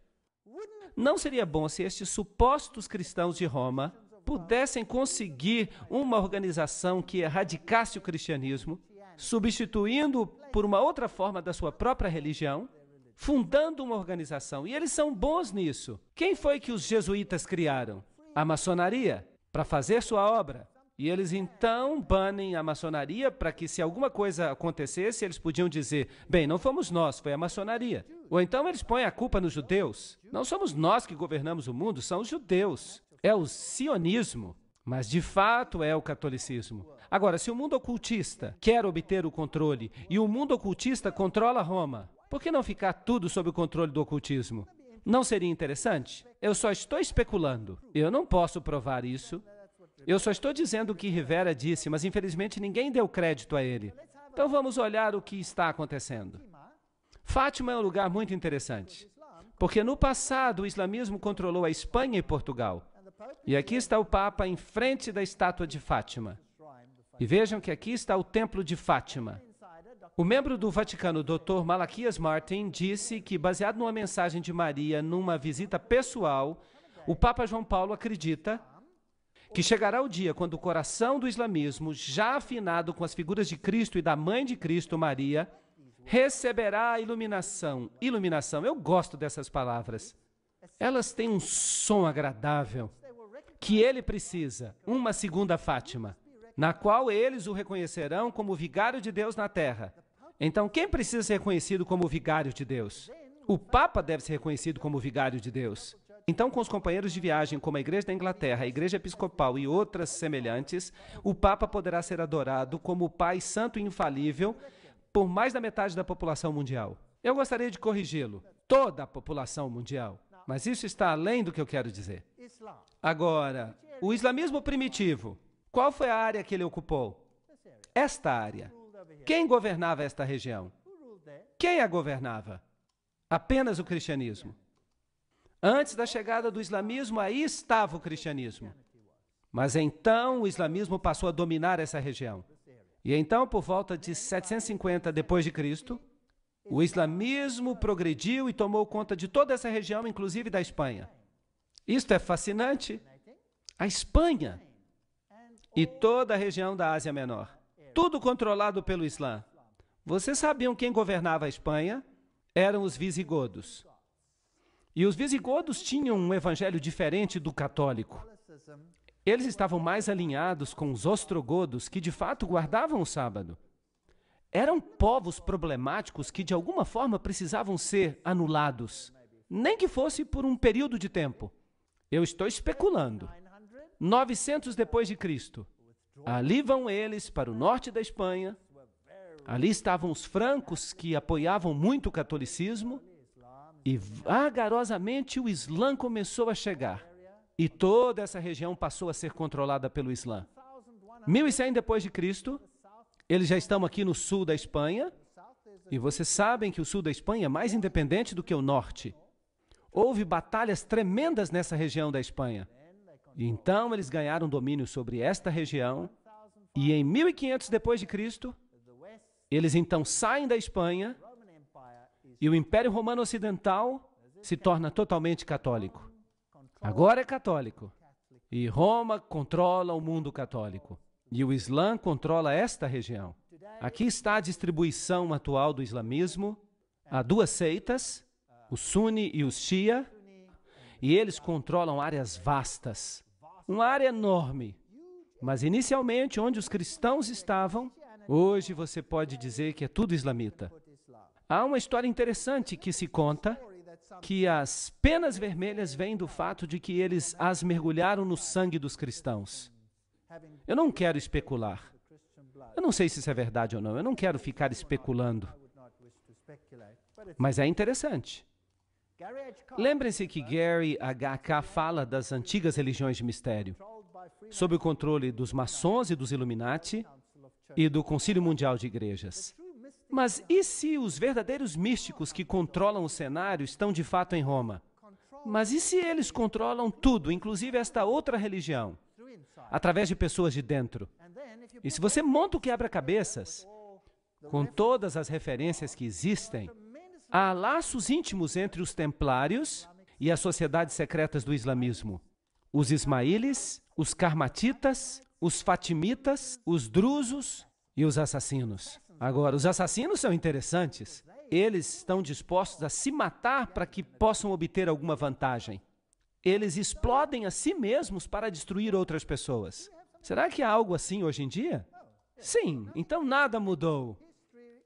S1: Não seria bom se estes supostos cristãos de Roma pudessem conseguir uma organização que erradicasse o cristianismo, substituindo-o por uma outra forma da sua própria religião, fundando uma organização. E eles são bons nisso. Quem foi que os jesuítas criaram? A maçonaria, para fazer sua obra. E eles então banem a maçonaria para que, se alguma coisa acontecesse, eles podiam dizer: bem, não fomos nós, foi a maçonaria. Ou então eles põem a culpa nos judeus. Não somos nós que governamos o mundo, são os judeus. É o sionismo, mas de fato é o catolicismo. Agora, se o mundo ocultista quer obter o controle e o mundo ocultista controla Roma, por que não ficar tudo sob o controle do ocultismo? Não seria interessante? Eu só estou especulando. Eu não posso provar isso. Eu só estou dizendo o que Rivera disse, mas infelizmente ninguém deu crédito a ele. Então vamos olhar o que está acontecendo. Fátima é um lugar muito interessante, porque no passado o islamismo controlou a Espanha e Portugal. E aqui está o Papa em frente da estátua de Fátima. E vejam que aqui está o Templo de Fátima. O membro do Vaticano, Dr. Malaquias Martin, disse que, baseado numa mensagem de Maria numa visita pessoal, o Papa João Paulo acredita que chegará o dia quando o coração do islamismo, já afinado com as figuras de Cristo e da mãe de Cristo, Maria, receberá a iluminação. Iluminação, eu gosto dessas palavras. Elas têm um som agradável que ele precisa, uma segunda Fátima, na qual eles o reconhecerão como o vigário de Deus na terra. Então, quem precisa ser reconhecido como o vigário de Deus? O Papa deve ser reconhecido como vigário de Deus. Então, com os companheiros de viagem, como a Igreja da Inglaterra, a Igreja Episcopal e outras semelhantes, o Papa poderá ser adorado como o Pai Santo e Infalível por mais da metade da população mundial. Eu gostaria de corrigi-lo. Toda a população mundial. Mas isso está além do que eu quero dizer. Agora, o islamismo primitivo, qual foi a área que ele ocupou? Esta área. Quem governava esta região? Quem a governava? Apenas o cristianismo. Antes da chegada do islamismo, aí estava o cristianismo. Mas então o islamismo passou a dominar essa região. E então, por volta de 750 depois de Cristo, o islamismo progrediu e tomou conta de toda essa região, inclusive da Espanha. Isto é fascinante. A Espanha e toda a região da Ásia Menor. Tudo controlado pelo Islã. Vocês sabiam quem governava a Espanha? Eram os visigodos. E os visigodos tinham um evangelho diferente do católico. Eles estavam mais alinhados com os ostrogodos, que de fato guardavam o sábado. Eram povos problemáticos que de alguma forma precisavam ser anulados, nem que fosse por um período de tempo. Eu estou especulando. 900 depois de Cristo. Ali vão eles para o norte da Espanha. Ali estavam os francos, que apoiavam muito o catolicismo. E vagarosamente o Islã começou a chegar. E toda essa região passou a ser controlada pelo Islã. 1100 depois de Cristo, eles já estão aqui no sul da Espanha. E vocês sabem que o sul da Espanha é mais independente do que o norte. Houve batalhas tremendas nessa região da Espanha. E então eles ganharam domínio sobre esta região. E em 1500 depois de Cristo, eles então saem da Espanha e o Império Romano Ocidental se torna totalmente católico. Agora é católico. E Roma controla o mundo católico. E o Islã controla esta região. Aqui está a distribuição atual do islamismo. Há duas seitas, o Sunni e os Shia, e eles controlam áreas vastas. Uma área enorme. Mas inicialmente, onde os cristãos estavam, hoje você pode dizer que é tudo islamita. Há uma história interessante que se conta, que as penas vermelhas vêm do fato de que eles as mergulharam no sangue dos cristãos. Eu não quero especular. Eu não sei se isso é verdade ou não. Eu não quero ficar especulando. Mas é interessante. Lembrem-se que Gary H.K. fala das antigas religiões de mistério, sob o controle dos maçons e dos Illuminati e do Concílio Mundial de Igrejas. Mas e se os verdadeiros místicos que controlam o cenário estão de fato em Roma? Mas e se eles controlam tudo, inclusive esta outra religião, através de pessoas de dentro? E se você monta o quebra-cabeças, com todas as referências que existem, há laços íntimos entre os templários e as sociedades secretas do islamismo. Os ismaílis, os karmatitas, os fatimitas, os drusos e os assassinos. Agora, os assassinos são interessantes. Eles estão dispostos a se matar para que possam obter alguma vantagem. Eles explodem a si mesmos para destruir outras pessoas. Será que há algo assim hoje em dia? Sim, então nada mudou.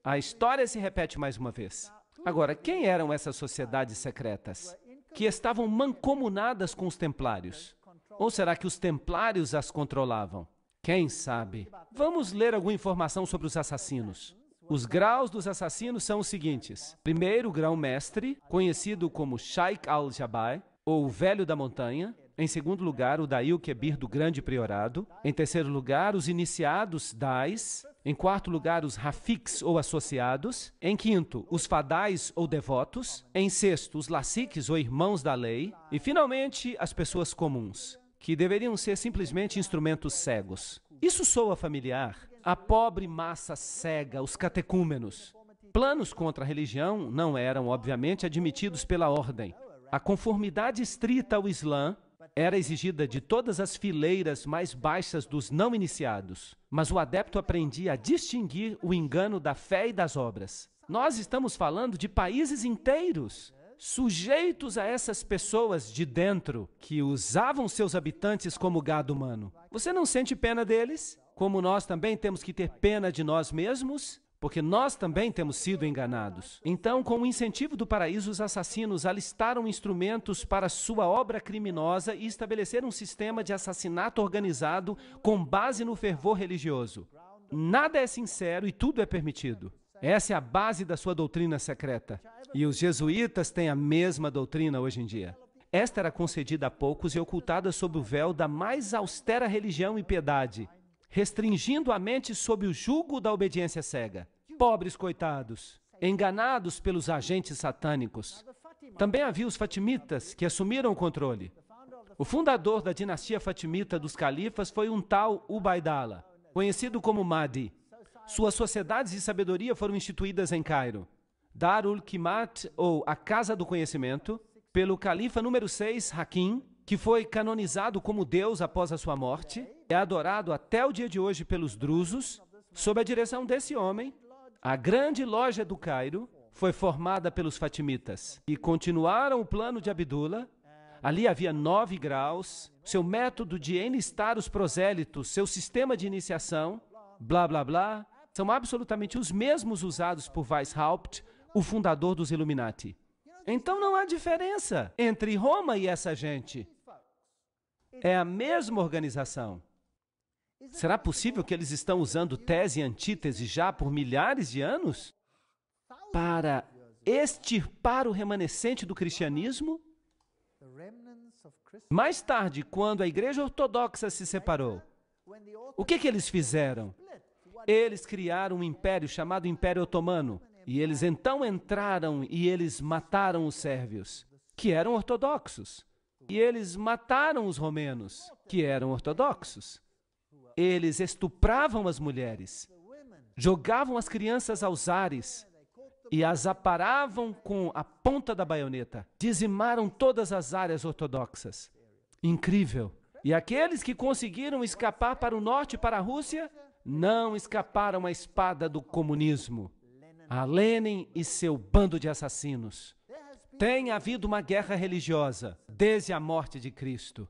S1: A história se repete mais uma vez. Agora, quem eram essas sociedades secretas que estavam mancomunadas com os templários? Ou será que os templários as controlavam? Quem sabe? Vamos ler alguma informação sobre os assassinos. Os graus dos assassinos são os seguintes. Primeiro, o grão-mestre, conhecido como Sheikh al-Jabai, ou o Velho da Montanha. Em segundo lugar, o Daí Kebir do Grande Priorado. Em terceiro lugar, os iniciados Dais. Em quarto lugar, os Rafiks ou associados. Em quinto, os Fadais ou devotos. Em sexto, os Lassiques ou irmãos da lei. E, finalmente, as pessoas comuns, que deveriam ser simplesmente instrumentos cegos. Isso soa familiar. A pobre massa cega, os catecúmenos. Planos contra a religião não eram, obviamente, admitidos pela ordem. A conformidade estrita ao Islã era exigida de todas as fileiras mais baixas dos não iniciados, mas o adepto aprendia a distinguir o engano da fé e das obras. Nós estamos falando de países inteiros, sujeitos a essas pessoas de dentro, que usavam seus habitantes como gado humano. Você não sente pena deles? Como nós também temos que ter pena de nós mesmos? porque nós também temos sido enganados. Então, com o incentivo do paraíso, os assassinos alistaram instrumentos para sua obra criminosa e estabeleceram um sistema de assassinato organizado com base no fervor religioso. Nada é sincero e tudo é permitido. Essa é a base da sua doutrina secreta. E os jesuítas têm a mesma doutrina hoje em dia. Esta era concedida a poucos e ocultada sob o véu da mais austera religião e piedade, restringindo a mente sob o jugo da obediência cega. Pobres coitados, enganados pelos agentes satânicos. Também havia os fatimitas, que assumiram o controle. O fundador da dinastia fatimita dos califas foi um tal Ubaidala, conhecido como Mahdi. Suas sociedades de sabedoria foram instituídas em Cairo. Darul Kimat, ou a Casa do Conhecimento, pelo califa número 6, Hakim, que foi canonizado como Deus após a sua morte, é adorado até o dia de hoje pelos drusos. Sob a direção desse homem, a grande loja do Cairo foi formada pelos fatimitas e continuaram o plano de Abdullah. Ali havia 9 graus, seu método de enlistar os prosélitos, seu sistema de iniciação, blá, blá, blá, são absolutamente os mesmos usados por Weishaupt, o fundador dos Illuminati. Então não há diferença entre Roma e essa gente. É a mesma organização. Será possível que eles estão usando tese e antítese já por milhares de anos para extirpar o remanescente do cristianismo? Mais tarde, quando a Igreja Ortodoxa se separou, o que eles fizeram? Eles criaram um império chamado Império Otomano. E eles então entraram e eles mataram os sérvios, que eram ortodoxos. E eles mataram os romenos, que eram ortodoxos. Eles estupravam as mulheres, jogavam as crianças aos ares e as aparavam com a ponta da baioneta. Dizimaram todas as áreas ortodoxas. Incrível. E aqueles que conseguiram escapar para o norte, para a Rússia, não escaparam à espada do comunismo. A Lenin e seu bando de assassinos. Tem havido uma guerra religiosa desde a morte de Cristo.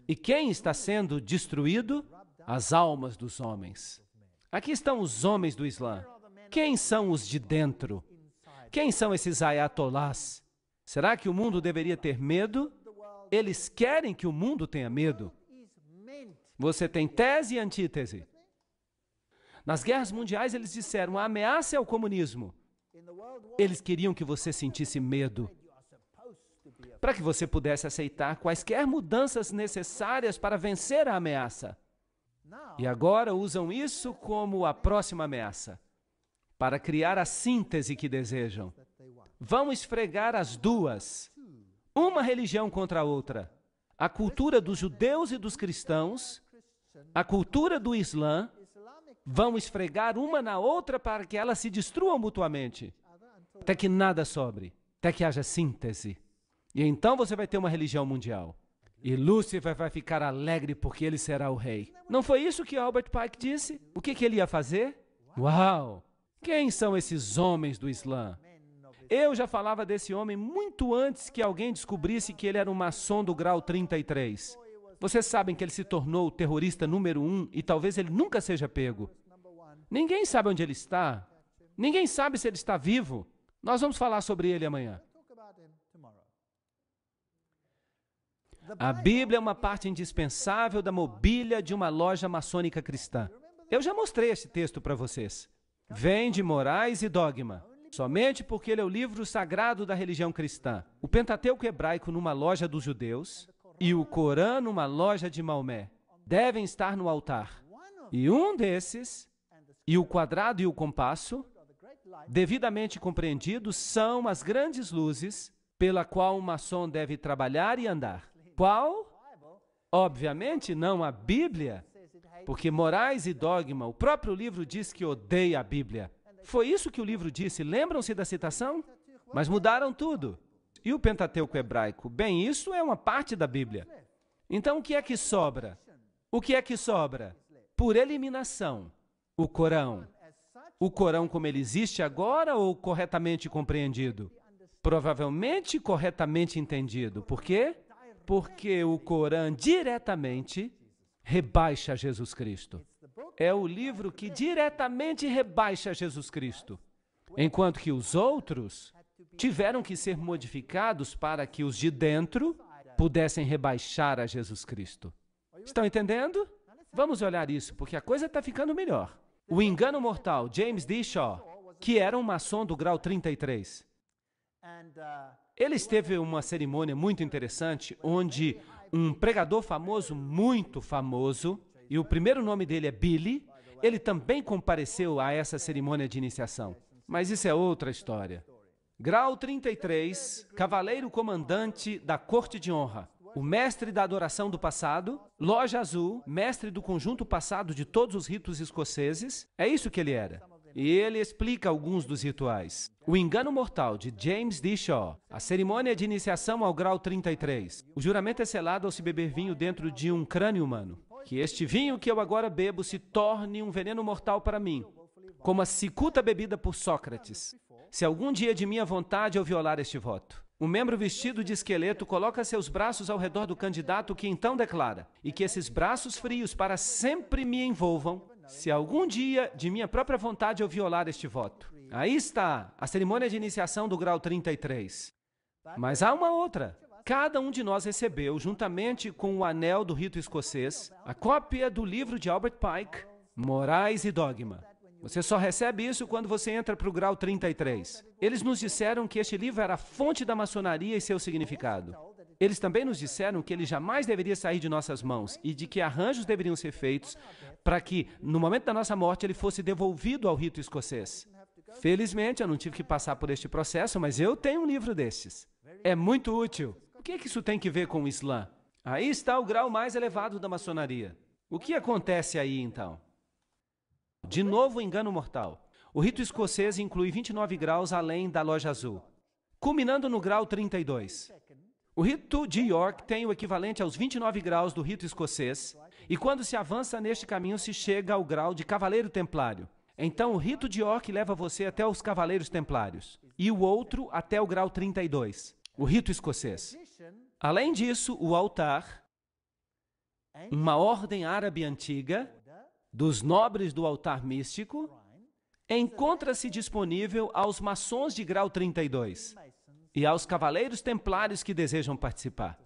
S1: E quem está sendo destruído? As almas dos homens. Aqui estão os homens do Islã. Quem são os de dentro? Quem são esses ayatolás? Será que o mundo deveria ter medo? Eles querem que o mundo tenha medo. Você tem tese e antítese. Nas guerras mundiais, eles disseram, a ameaça é o comunismo. Eles queriam que você sentisse medo, para que você pudesse aceitar quaisquer mudanças necessárias para vencer a ameaça. E agora usam isso como a próxima ameaça, para criar a síntese que desejam. Vão esfregar as duas, uma religião contra a outra. A cultura dos judeus e dos cristãos, a cultura do Islã, vão esfregar uma na outra para que elas se destruam mutuamente, até que nada sobre, até que haja síntese. E então você vai ter uma religião mundial. E Lúcifer vai ficar alegre porque ele será o rei. Não foi isso que Albert Pike disse? O que ele ia fazer? Uau! Quem são esses homens do Islã? Eu já falava desse homem muito antes que alguém descobrisse que ele era um maçom do grau 33. Vocês sabem que ele se tornou o terrorista número 1 e talvez ele nunca seja pego. Ninguém sabe onde ele está. Ninguém sabe se ele está vivo. Nós vamos falar sobre ele amanhã. A Bíblia é uma parte indispensável da mobília de uma loja maçônica cristã. Eu já mostrei esse texto para vocês. Vem de Morais e Dogma, somente porque ele é o livro sagrado da religião cristã. O Pentateuco hebraico numa loja dos judeus e o Corão numa loja de Maomé devem estar no altar. E um desses, e o quadrado e o compasso, devidamente compreendidos, são as grandes luzes pela qual um maçom deve trabalhar e andar. Qual? Obviamente não a Bíblia, porque Morais e Dogma, o próprio livro diz que odeia a Bíblia. Foi isso que o livro disse, lembram-se da citação? Mas mudaram tudo. E o Pentateuco hebraico? Bem, isso é uma parte da Bíblia. Então o que é que sobra? O que é que sobra? Por eliminação, o Corão. O Corão como ele existe agora ou corretamente compreendido? Provavelmente corretamente entendido. Por quê? Porque o Corão diretamente rebaixa Jesus Cristo. é o livro que diretamente rebaixa Jesus Cristo, enquanto que os outros tiveram que ser modificados para que os de dentro pudessem rebaixar a Jesus Cristo. Estão entendendo? Vamos olhar isso, porque a coisa está ficando melhor. O engano mortal, James D. Shaw, que era um maçom do grau 33. Ele esteve em uma cerimônia muito interessante, onde um pregador famoso, muito famoso, e o primeiro nome dele é Billy, ele também compareceu a essa cerimônia de iniciação. Mas isso é outra história. Grau 33, cavaleiro comandante da corte de honra, o mestre da adoração do passado, loja azul, mestre do conjunto passado de todos os ritos escoceses, é isso que ele era. E ele explica alguns dos rituais. O engano mortal, de James D. Shaw, a cerimônia de iniciação ao grau 33. O juramento é selado ao se beber vinho dentro de um crânio humano. Que este vinho que eu agora bebo se torne um veneno mortal para mim, como a cicuta bebida por Sócrates, se algum dia de minha vontade eu violar este voto. Um membro vestido de esqueleto coloca seus braços ao redor do candidato, que então declara: e que esses braços frios para sempre me envolvam, se algum dia de minha própria vontade eu violar este voto. Aí está a cerimônia de iniciação do grau 33. Mas há uma outra. Cada um de nós recebeu, juntamente com o anel do rito escocês, a cópia do livro de Albert Pike, Morais e Dogma. Você só recebe isso quando você entra para o grau 33. Eles nos disseram que este livro era a fonte da maçonaria e seu significado. Eles também nos disseram que ele jamais deveria sair de nossas mãos e de que arranjos deveriam ser feitos para que, no momento da nossa morte, ele fosse devolvido ao rito escocês. Felizmente, eu não tive que passar por este processo, mas eu tenho um livro destes. É muito útil. O que isso tem que ver com o Islã? Aí está o grau mais elevado da maçonaria. O que acontece aí, então? De novo, o engano mortal. O rito escocês inclui 29 graus além da loja azul, culminando no grau 32. O rito de York tem o equivalente aos 29 graus do rito escocês, e quando se avança neste caminho, se chega ao grau de cavaleiro templário. Então, o rito de York leva você até os cavaleiros templários, e o outro até o grau 32, o rito escocês. Além disso, o altar, uma ordem árabe antiga, dos nobres do altar místico, encontra-se disponível aos maçons de grau 32 e aos cavaleiros templários que desejam participar.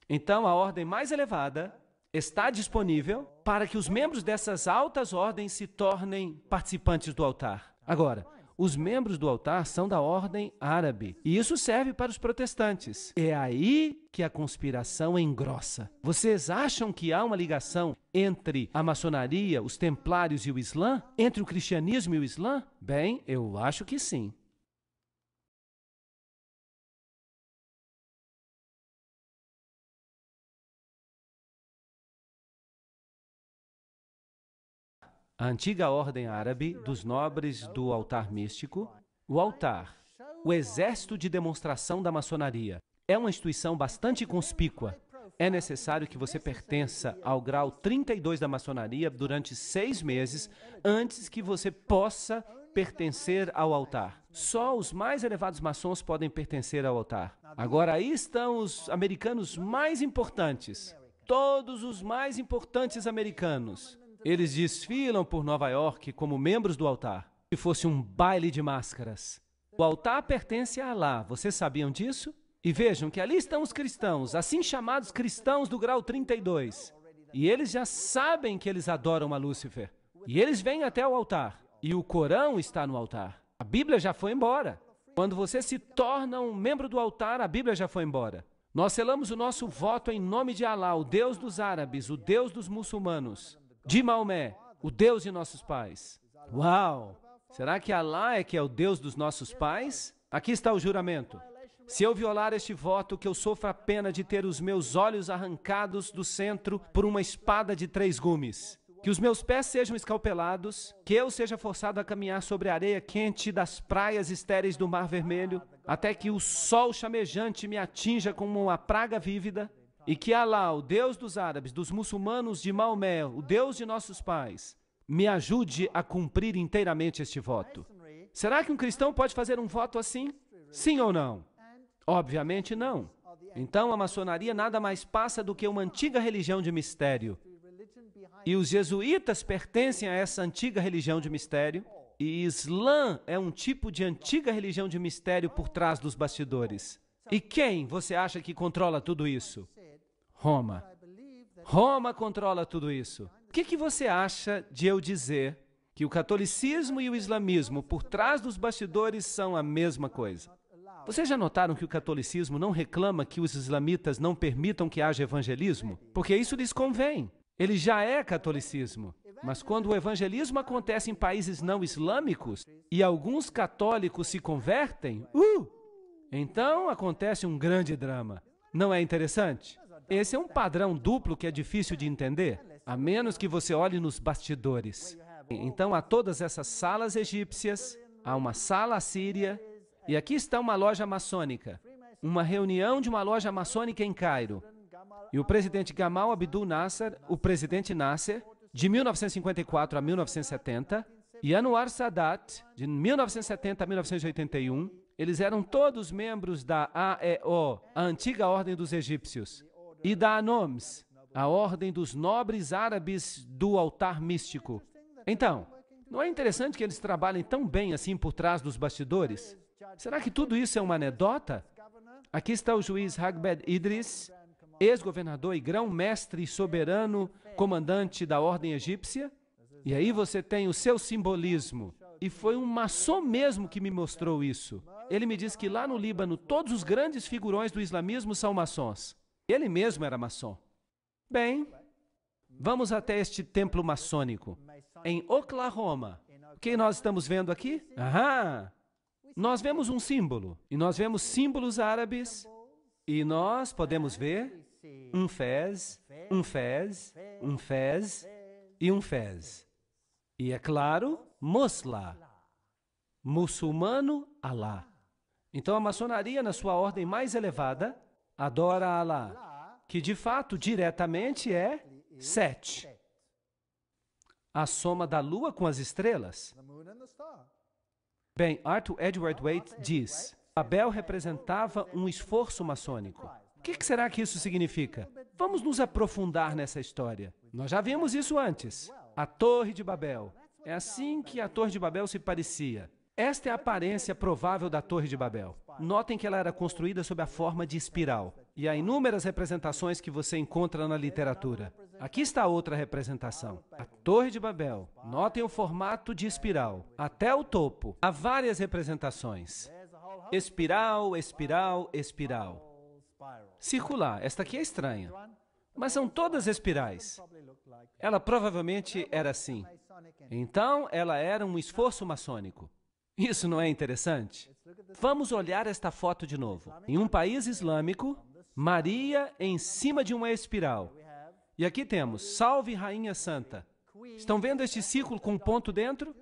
S1: Então, a ordem mais elevada está disponível para que os membros dessas altas ordens se tornem participantes do altar. Agora, os membros do altar são da ordem árabe, e isso serve para os protestantes. É aí que a conspiração engrossa. Vocês acham que há uma ligação entre a maçonaria, os templários e o Islã? Entre o cristianismo e o Islã? Bem, eu acho que sim. A antiga ordem árabe dos nobres do altar místico, o altar, o exército de demonstração da maçonaria, é uma instituição bastante conspícua. É necessário que você pertença ao grau 32 da maçonaria durante 6 meses antes que você possa pertencer ao altar. Só os mais elevados maçons podem pertencer ao altar. Agora, aí estão os americanos mais importantes. Todos os mais importantes americanos. Eles desfilam por Nova York como membros do altar, se fosse um baile de máscaras. O altar pertence a Alá, vocês sabiam disso? E vejam que ali estão os cristãos, assim chamados cristãos do grau 32. E eles já sabem que eles adoram a Lúcifer. E eles vêm até o altar. E o Corão está no altar. A Bíblia já foi embora. Quando você se torna um membro do altar, a Bíblia já foi embora. Nós selamos o nosso voto em nome de Alá, o Deus dos árabes, o Deus dos muçulmanos, de Maomé, o Deus de nossos pais. Uau! Será que Alá é que é o Deus dos nossos pais? Aqui está o juramento. Se eu violar este voto, que eu sofra a pena de ter os meus olhos arrancados do centro por uma espada de 3 gumes. Que os meus pés sejam escalpelados, que eu seja forçado a caminhar sobre a areia quente das praias estéreis do Mar Vermelho, até que o sol chamejante me atinja como uma praga vívida, e que Alá, o Deus dos árabes, dos muçulmanos, de Maomé, o Deus de nossos pais, me ajude a cumprir inteiramente este voto. Será que um cristão pode fazer um voto assim? Sim ou não? Obviamente não. Então a maçonaria nada mais passa do que uma antiga religião de mistério. E os jesuítas pertencem a essa antiga religião de mistério. E Islã é um tipo de antiga religião de mistério por trás dos bastidores. E quem você acha que controla tudo isso? Roma. Roma controla tudo isso. O que você acha de eu dizer que o catolicismo e o islamismo por trás dos bastidores são a mesma coisa? Vocês já notaram que o catolicismo não reclama que os islamitas não permitam que haja evangelismo? Porque isso lhes convém. Ele já é catolicismo. Mas quando o evangelismo acontece em países não islâmicos e alguns católicos se convertem, então acontece um grande drama. Não é interessante? Esse é um padrão duplo que é difícil de entender, a menos que você olhe nos bastidores. Então há todas essas salas egípcias, há uma sala assíria, e aqui está uma loja maçônica, uma reunião de uma loja maçônica em Cairo. E o presidente Gamal Abdul Nasser, o presidente Nasser, de 1954 a 1970, e Anwar Sadat, de 1970 a 1981, eles eram todos membros da AEO, a antiga Ordem dos Egípcios, e da ANOMS, a Ordem dos Nobres Árabes do Altar Místico. Então, não é interessante que eles trabalhem tão bem assim por trás dos bastidores? Será que tudo isso é uma anedota? Aqui está o juiz Hagbed Idris, ex-governador e grão-mestre e soberano comandante da ordem egípcia. E aí você tem o seu simbolismo. E foi um maçom mesmo que me mostrou isso. Ele me disse que lá no Líbano todos os grandes figurões do islamismo são maçons. Ele mesmo era maçom. Bem, vamos até este templo maçônico, em Oklahoma. O que nós estamos vendo aqui? Nós vemos um símbolo, e nós vemos símbolos árabes, e nós podemos ver um fez, um fez, um fez e um fez. E é claro, Musla, muçulmano Alá. Então a maçonaria, na sua ordem mais elevada, adora Alá, que de fato, diretamente é Set, a soma da lua com as estrelas. Bem, Arthur Edward Waite diz, Babel representava um esforço maçônico. O que será que isso significa? Vamos nos aprofundar nessa história. Nós já vimos isso antes. A Torre de Babel. É assim que a Torre de Babel se parecia. Esta é a aparência provável da Torre de Babel. Notem que ela era construída sob a forma de espiral. E há inúmeras representações que você encontra na literatura. Aqui está outra representação. A Torre de Babel. Notem o formato de espiral. Até o topo. Há várias representações. Espiral, espiral, espiral. Circular. Esta aqui é estranha. Mas são todas espirais. Ela provavelmente era assim. Então, ela era um esforço maçônico. Isso não é interessante? Vamos olhar esta foto de novo. Em um país islâmico, Maria em cima de uma espiral. E aqui temos, Salve Rainha Santa. Estão vendo este círculo com um ponto dentro?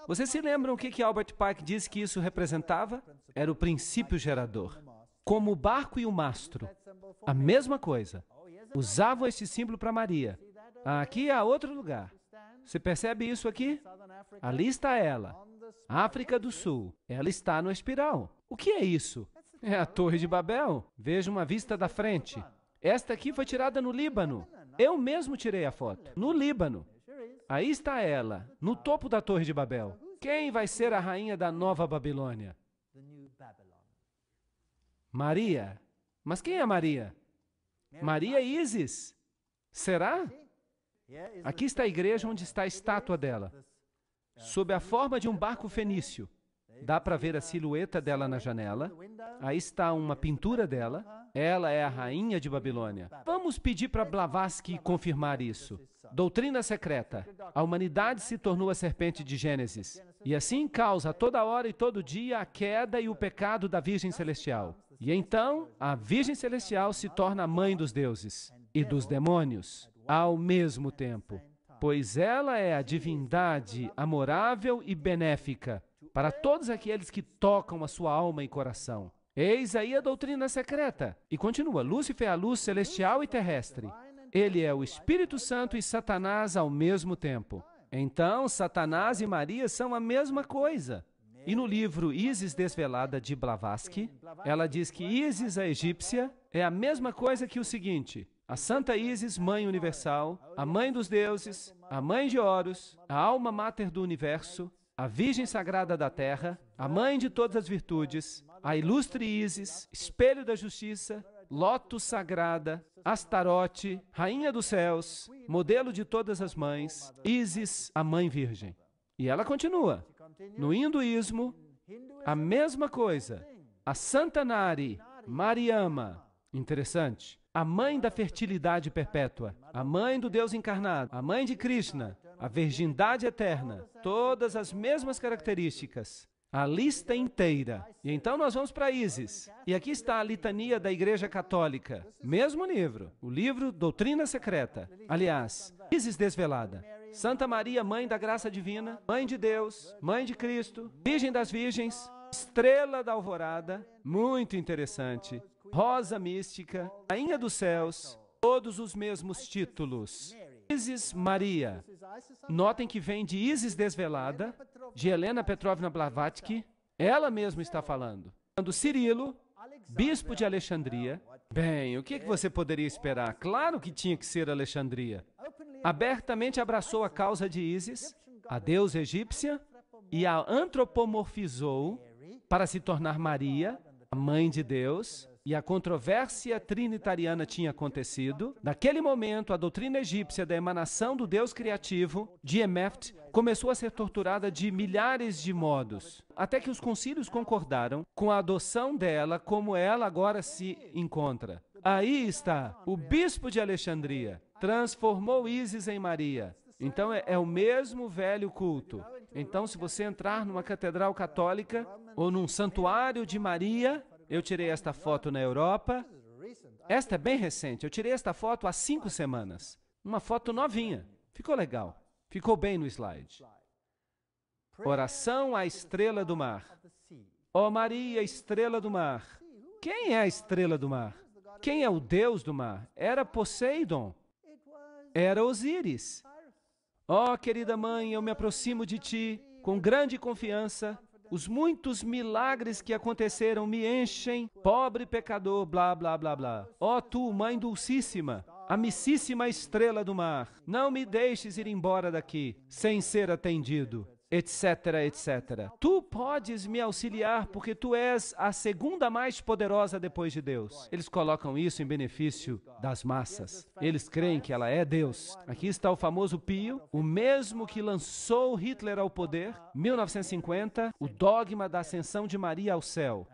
S1: Vocês se lembram o que Albert Pike disse que isso representava? Era o princípio gerador. Como o barco e o mastro. A mesma coisa. Usavam este símbolo para Maria. Aqui há outro lugar. Você percebe isso aqui? Ali está ela. África do Sul. Ela está no espiral. O que é isso? É a Torre de Babel. Veja uma vista da frente. Esta aqui foi tirada no Líbano. Eu mesmo tirei a foto. No Líbano. Aí está ela, no topo da Torre de Babel. Quem vai ser a rainha da Nova Babilônia? Maria. Mas quem é Maria? Maria Isis. Será? Aqui está a igreja onde está a estátua dela, sob a forma de um barco fenício. Dá para ver a silhueta dela na janela. Aí está uma pintura dela. Ela é a rainha de Babilônia. Vamos pedir para Blavatsky confirmar isso. Doutrina secreta. A humanidade se tornou a serpente de Gênesis. E assim causa toda hora e todo dia a queda e o pecado da Virgem Celestial. E então, a Virgem Celestial se torna a mãe dos deuses e dos demônios ao mesmo tempo, pois ela é a divindade amorável e benéfica para todos aqueles que tocam a sua alma e coração. Eis aí a doutrina secreta. E continua, Lúcifer é a luz celestial e terrestre. Ele é o Espírito Santo e Satanás ao mesmo tempo. Então, Satanás e Maria são a mesma coisa. E no livro Isis Desvelada, de Blavatsky, ela diz que Isis, a egípcia, é a mesma coisa que o seguinte: A Santa Ísis, Mãe Universal, a Mãe dos Deuses, a Mãe de Horus, a Alma Mater do Universo, a Virgem Sagrada da Terra, a Mãe de todas as virtudes, a Ilustre Ísis, Espelho da Justiça, Lótus Sagrada, Astarote, Rainha dos Céus, modelo de todas as mães, Ísis, a Mãe Virgem. E ela continua. No hinduísmo, a mesma coisa. A Santa Nari, Mariama, interessante. A Mãe da Fertilidade Perpétua, a Mãe do Deus Encarnado, a Mãe de Krishna, a Virgindade Eterna, todas as mesmas características. A lista inteira. E então nós vamos para Ísis. E aqui está a litania da Igreja Católica. Mesmo livro. O livro Doutrina Secreta. Aliás, Ísis Desvelada. Santa Maria, Mãe da Graça Divina, Mãe de Deus, Mãe de Cristo, Virgem das Virgens, Estrela da Alvorada, muito interessante. Rosa Mística, Rainha dos Céus, todos os mesmos títulos. Ísis Maria. Notem que vem de Ísis Desvelada, de Helena Petrovna Blavatsky. Ela mesma está falando. Quando Cirilo, bispo de Alexandria. Bem, o que você poderia esperar? Claro que tinha que ser Alexandria. Abertamente abraçou a causa de Ísis, a deusa egípcia, e a antropomorfizou para se tornar Maria, a mãe de Deus. E a controvérsia trinitariana tinha acontecido. Naquele momento, a doutrina egípcia da emanação do Deus criativo, de Emeft, começou a ser torturada de milhares de modos, até que os concílios concordaram com a adoção dela como ela agora se encontra. Aí está, o bispo de Alexandria transformou Ísis em Maria. Então é o mesmo velho culto. Então, se você entrar numa catedral católica ou num santuário de Maria... Eu tirei esta foto na Europa. Esta é bem recente. Eu tirei esta foto há 5 semanas. Uma foto novinha. Ficou legal. Ficou bem no slide. Oração à estrela do mar. Ó Maria, estrela do mar. Quem é a estrela do mar? Quem é o deus do mar? Era Poseidon. Era Osíris. Ó querida mãe, eu me aproximo de ti com grande confiança. Os muitos milagres que aconteceram me enchem, pobre pecador, blá, blá, blá, blá. Ó tu, Mãe Dulcíssima, amicíssima estrela do mar, não me deixes ir embora daqui sem ser atendido, etc, etc. Tu podes me auxiliar porque tu és a segunda mais poderosa depois de Deus. Eles colocam isso em benefício das massas. Eles creem que ela é Deus. Aqui está o famoso Pio, o mesmo que lançou Hitler ao poder, 1950, o dogma da ascensão de Maria ao céu.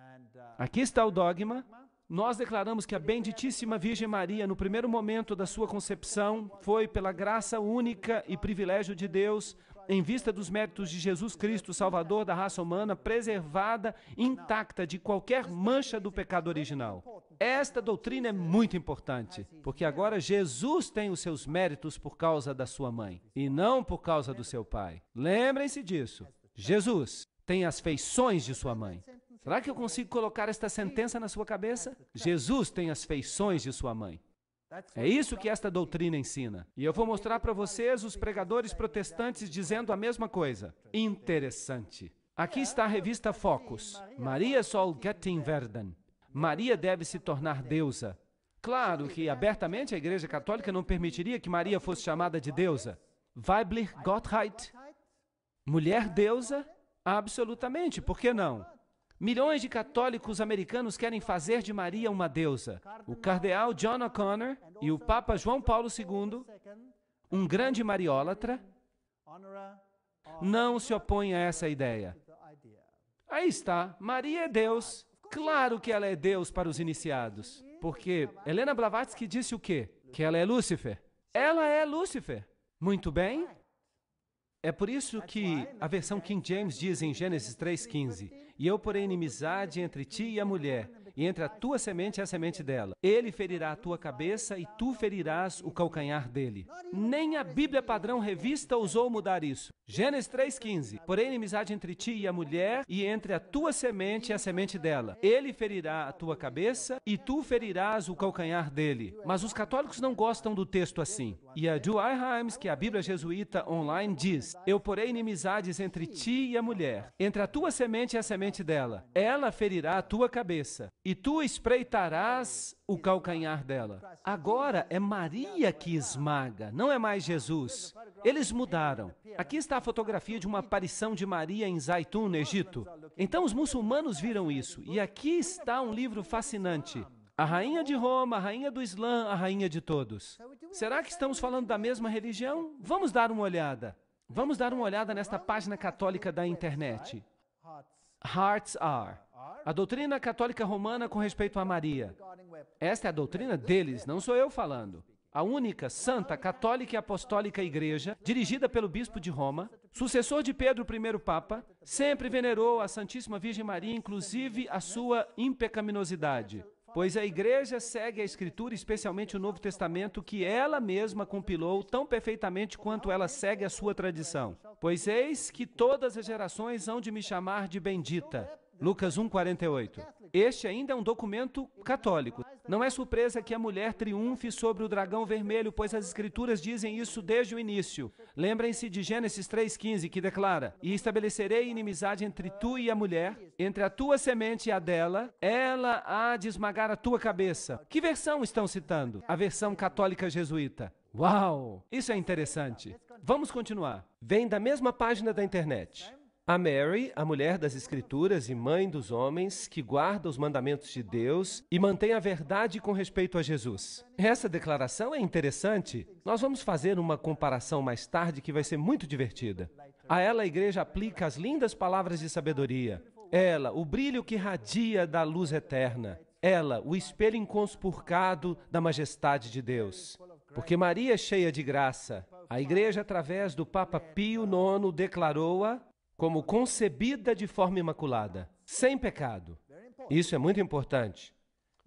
S1: Aqui está o dogma. Nós declaramos que a benditíssima Virgem Maria, no primeiro momento da sua concepção, foi pela graça única e privilégio de Deus, em vista dos méritos de Jesus Cristo, Salvador da raça humana, preservada, intacta de qualquer mancha do pecado original. Esta doutrina é muito importante, porque agora Jesus tem os seus méritos por causa da sua mãe, e não por causa do seu pai. Lembrem-se disso. Jesus tem as feições de sua mãe. Será que eu consigo colocar esta sentença na sua cabeça? Jesus tem as feições de sua mãe. É isso que esta doutrina ensina. E eu vou mostrar para vocês os pregadores protestantes dizendo a mesma coisa. Interessante. Aqui está a revista Focus. Maria soll Göttin werden. Maria deve se tornar deusa. Claro que abertamente a Igreja Católica não permitiria que Maria fosse chamada de deusa. Weiblich Gottheit. Mulher deusa? Absolutamente. Por que não? Milhões de católicos americanos querem fazer de Maria uma deusa. O cardeal John O'Connor e o Papa João Paulo II, um grande mariólatra, não se opõem a essa ideia. Aí está, Maria é Deus. Claro que ela é Deus para os iniciados. Porque Helena Blavatsky disse o quê? Que ela é Lúcifer. Ela é Lúcifer. Muito bem. É por isso que a versão King James diz em Gênesis 3,15: E eu porei inimizade entre ti e a mulher, e entre a tua semente e a semente dela. Ele ferirá a tua cabeça e tu ferirás o calcanhar dele. Nem a Bíblia Padrão Revista ousou mudar isso. Gênesis 3,15: Porém inimizade entre ti e a mulher, e entre a tua semente e a semente dela. Ele ferirá a tua cabeça e tu ferirás o calcanhar dele. Mas os católicos não gostam do texto assim. E a Dwight Himes, que é a Bíblia Jesuíta Online, diz: eu porei inimizades entre ti e a mulher, entre a tua semente e a semente dela. Ela ferirá a tua cabeça, e tu espreitarás o calcanhar dela. Agora é Maria que esmaga, não é mais Jesus. Eles mudaram. Aqui está a fotografia de uma aparição de Maria em Zaitun, no Egito. Então os muçulmanos viram isso. E aqui está um livro fascinante. A rainha de Roma, a rainha do Islã, a rainha de todos. Será que estamos falando da mesma religião? Vamos dar uma olhada. Vamos dar uma olhada nesta página católica da internet. Hearts Are. A doutrina católica romana com respeito a Maria. Esta é a doutrina deles, não sou eu falando. A única, santa, católica e apostólica igreja, dirigida pelo bispo de Roma, sucessor de Pedro I Papa, sempre venerou a Santíssima Virgem Maria, inclusive a sua impecaminosidade. Pois a igreja segue a Escritura, especialmente o Novo Testamento, que ela mesma compilou tão perfeitamente quanto ela segue a sua tradição. Pois eis que todas as gerações hão de me chamar de bendita. Lucas 1:48. Este ainda é um documento católico. Não é surpresa que a mulher triunfe sobre o dragão vermelho, pois as Escrituras dizem isso desde o início. Lembrem-se de Gênesis 3:15, que declara: e estabelecerei inimizade entre tu e a mulher, entre a tua semente e a dela, ela há de esmagar a tua cabeça. Que versão estão citando? A versão católica jesuíta. Uau! Isso é interessante. Vamos continuar. Vem da mesma página da internet. A Mary, a mulher das Escrituras e mãe dos homens, que guarda os mandamentos de Deus e mantém a verdade com respeito a Jesus. Essa declaração é interessante. Nós vamos fazer uma comparação mais tarde que vai ser muito divertida. A ela a igreja aplica as lindas palavras de sabedoria. Ela, o brilho que radia da luz eterna. Ela, o espelho inconspurcado da majestade de Deus. Porque Maria é cheia de graça. A igreja, através do Papa Pio IX, declarou-a como concebida de forma imaculada, sem pecado. Isso é muito importante.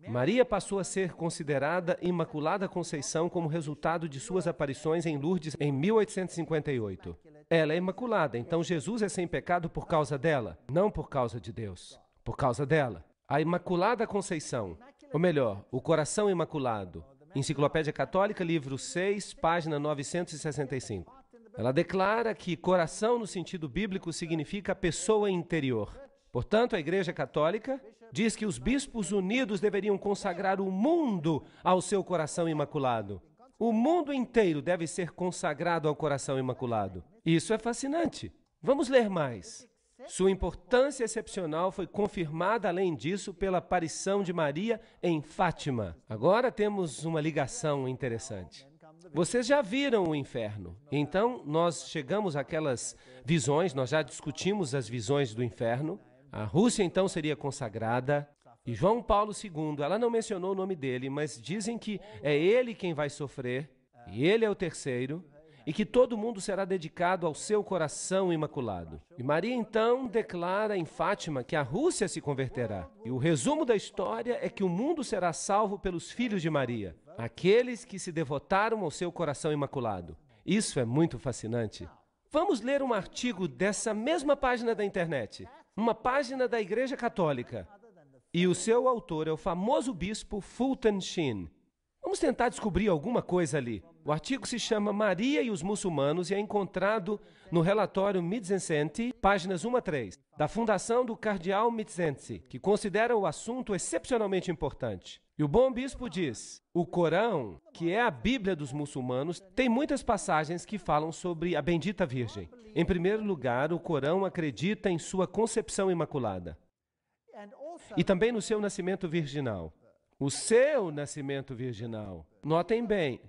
S1: Maria passou a ser considerada Imaculada Conceição como resultado de suas aparições em Lourdes em 1858. Ela é imaculada, então Jesus é sem pecado por causa dela, não por causa de Deus, por causa dela. A Imaculada Conceição, ou melhor, o Coração Imaculado, Enciclopédia Católica, livro 6, página 965. Ela declara que coração no sentido bíblico significa pessoa interior. Portanto, a Igreja Católica diz que os bispos unidos deveriam consagrar o mundo ao seu coração imaculado. O mundo inteiro deve ser consagrado ao coração imaculado. Isso é fascinante. Vamos ler mais. Sua importância excepcional foi confirmada, além disso, pela aparição de Maria em Fátima. Agora temos uma ligação interessante. Vocês já viram o inferno. Então, nós chegamos àquelas visões, nós já discutimos as visões do inferno. A Rússia, então, seria consagrada. E João Paulo II, ela não mencionou o nome dele, mas dizem que é ele quem vai sofrer, e ele é o terceiro, e que todo mundo será dedicado ao seu coração imaculado. E Maria, então, declara em Fátima que a Rússia se converterá. E o resumo da história é que o mundo será salvo pelos filhos de Maria, aqueles que se devotaram ao seu coração imaculado. Isso é muito fascinante. Vamos ler um artigo dessa mesma página da internet, uma página da Igreja Católica. E o seu autor é o famoso bispo Fulton Sheen. Vamos tentar descobrir alguma coisa ali. O artigo se chama Maria e os Muçulmanos e é encontrado no relatório Mizzensi, páginas 1 a 3, da Fundação do Cardeal Mizzensi, que considera o assunto excepcionalmente importante. E o bom bispo diz: o Corão, que é a Bíblia dos muçulmanos, tem muitas passagens que falam sobre a bendita Virgem. Em primeiro lugar, o Corão acredita em sua concepção imaculada e também no seu nascimento virginal. O seu nascimento virginal. Notem bem,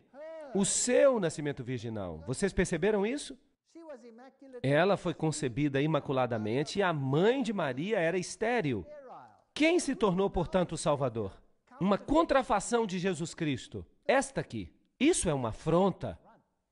S1: o seu nascimento virginal. Vocês perceberam isso? Ela foi concebida imaculadamente e a mãe de Maria era estéril. Quem se tornou, portanto, o Salvador? Uma contrafação de Jesus Cristo. Esta aqui. Isso é uma afronta.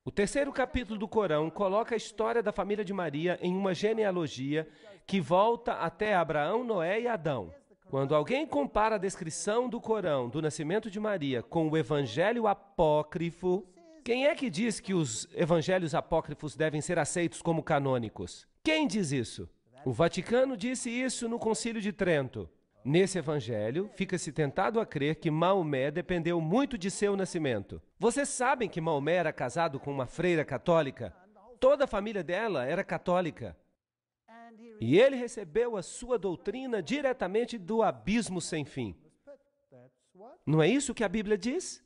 S1: O terceiro capítulo do Corão coloca a história da família de Maria em uma genealogia que volta até Abraão, Noé e Adão. Quando alguém compara a descrição do Corão do nascimento de Maria com o Evangelho apócrifo, quem é que diz que os evangelhos apócrifos devem ser aceitos como canônicos? Quem diz isso? O Vaticano disse isso no Concílio de Trento. Nesse evangelho, fica-se tentado a crer que Maomé dependeu muito de seu nascimento. Vocês sabem que Maomé era casado com uma freira católica? Toda a família dela era católica. E ele recebeu a sua doutrina diretamente do abismo sem fim. Não é isso que a Bíblia diz?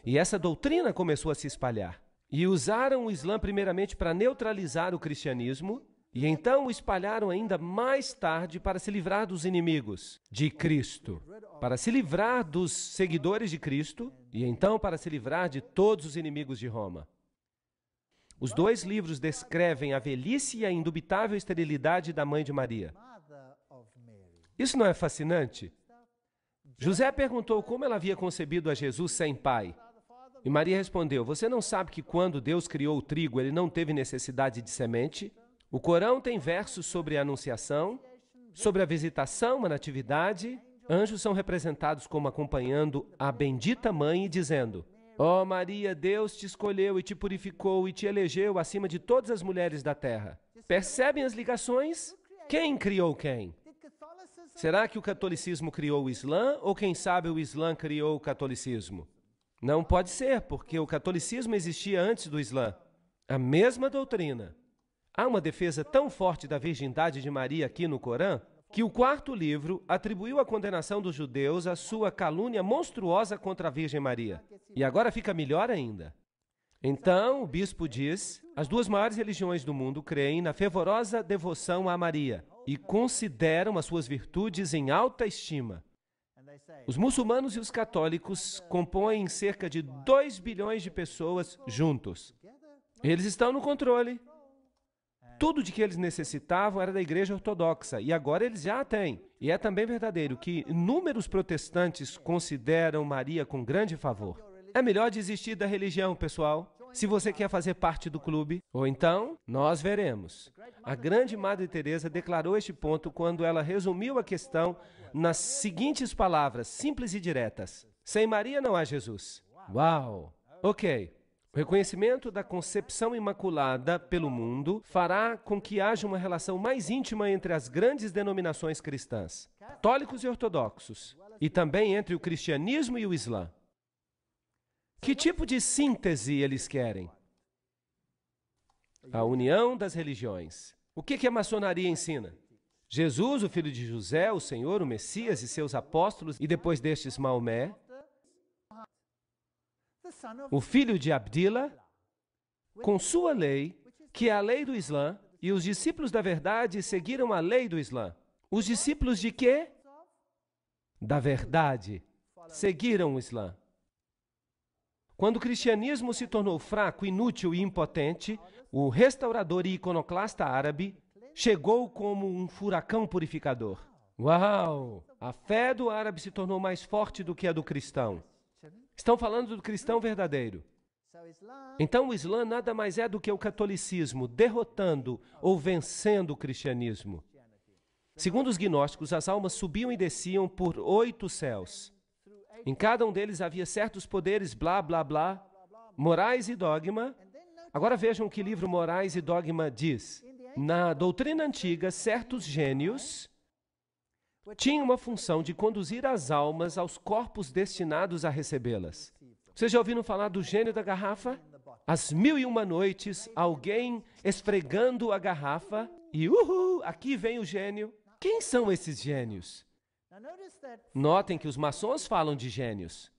S1: E essa doutrina começou a se espalhar. E usaram o Islã primeiramente para neutralizar o cristianismo, e então o espalharam ainda mais tarde para se livrar dos inimigos de Cristo, para se livrar dos seguidores de Cristo, e então para se livrar de todos os inimigos de Roma. Os dois livros descrevem a velhice e a indubitável esterilidade da mãe de Maria. Isso não é fascinante? José perguntou como ela havia concebido a Jesus sem pai. E Maria respondeu: você não sabe que quando Deus criou o trigo, ele não teve necessidade de semente? O Corão tem versos sobre a anunciação, sobre a visitação, a natividade. Anjos são representados como acompanhando a bendita mãe e dizendo: ó Maria, Deus te escolheu e te purificou e te elegeu acima de todas as mulheres da terra. Percebem as ligações? Quem criou quem? Será que o catolicismo criou o Islã ou quem sabe o Islã criou o catolicismo? Não pode ser, porque o catolicismo existia antes do Islã. A mesma doutrina. Há uma defesa tão forte da virgindade de Maria aqui no Corão, que o quarto livro atribuiu a condenação dos judeus à sua calúnia monstruosa contra a Virgem Maria. E agora fica melhor ainda. Então, o bispo diz, as duas maiores religiões do mundo creem na fervorosa devoção a Maria e consideram as suas virtudes em alta estima. Os muçulmanos e os católicos compõem cerca de 2 bilhões de pessoas juntos. Eles estão no controle. Tudo de que eles necessitavam era da Igreja Ortodoxa, e agora eles já a têm. E é também verdadeiro que inúmeros protestantes consideram Maria com grande favor. É melhor desistir da religião, pessoal, se você quer fazer parte do clube. Ou então, nós veremos. A grande Madre Teresa declarou este ponto quando ela resumiu a questão nas seguintes palavras, simples e diretas: sem Maria não há Jesus. Uau! Ok. O reconhecimento da concepção imaculada pelo mundo fará com que haja uma relação mais íntima entre as grandes denominações cristãs, católicos e ortodoxos, e também entre o cristianismo e o Islã. Que tipo de síntese eles querem? A união das religiões. O que a maçonaria ensina? Jesus, o filho de José, o Senhor, o Messias e seus apóstolos, e depois destes Maomé, o filho de Abdillah, com sua lei, que é a lei do Islã, e os discípulos da verdade seguiram a lei do Islã. Os discípulos de quê? Da verdade. Seguiram o Islã. Quando o cristianismo se tornou fraco, inútil e impotente, o restaurador e iconoclasta árabe chegou como um furacão purificador. Uau! A fé do árabe se tornou mais forte do que a do cristão. Estão falando do cristão verdadeiro. Então o Islã nada mais é do que o catolicismo, derrotando ou vencendo o cristianismo. Segundo os gnósticos, as almas subiam e desciam por 8 céus. Em cada um deles havia certos poderes, blá, blá, blá, morais e dogma. Agora vejam o que o livro Morais e Dogma diz. Na doutrina antiga, certos gênios tinham uma função de conduzir as almas aos corpos destinados a recebê-las. Vocês já ouviram falar do gênio da garrafa? Às 1001 noites, alguém esfregando a garrafa e, aqui vem o gênio. Quem são esses gênios? Notem que os maçons falam de gênios.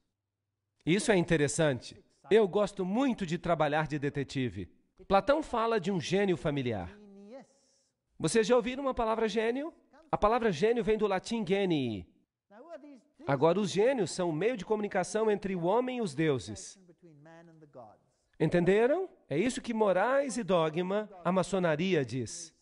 S1: Isso é interessante. Eu gosto muito de trabalhar de detetive. Platão fala de um gênio familiar. Vocês já ouviram uma palavra gênio? A palavra gênio vem do latim genii. Agora, os gênios são o meio de comunicação entre o homem e os deuses. Entenderam? É isso que Morais e Dogma, a maçonaria, diz.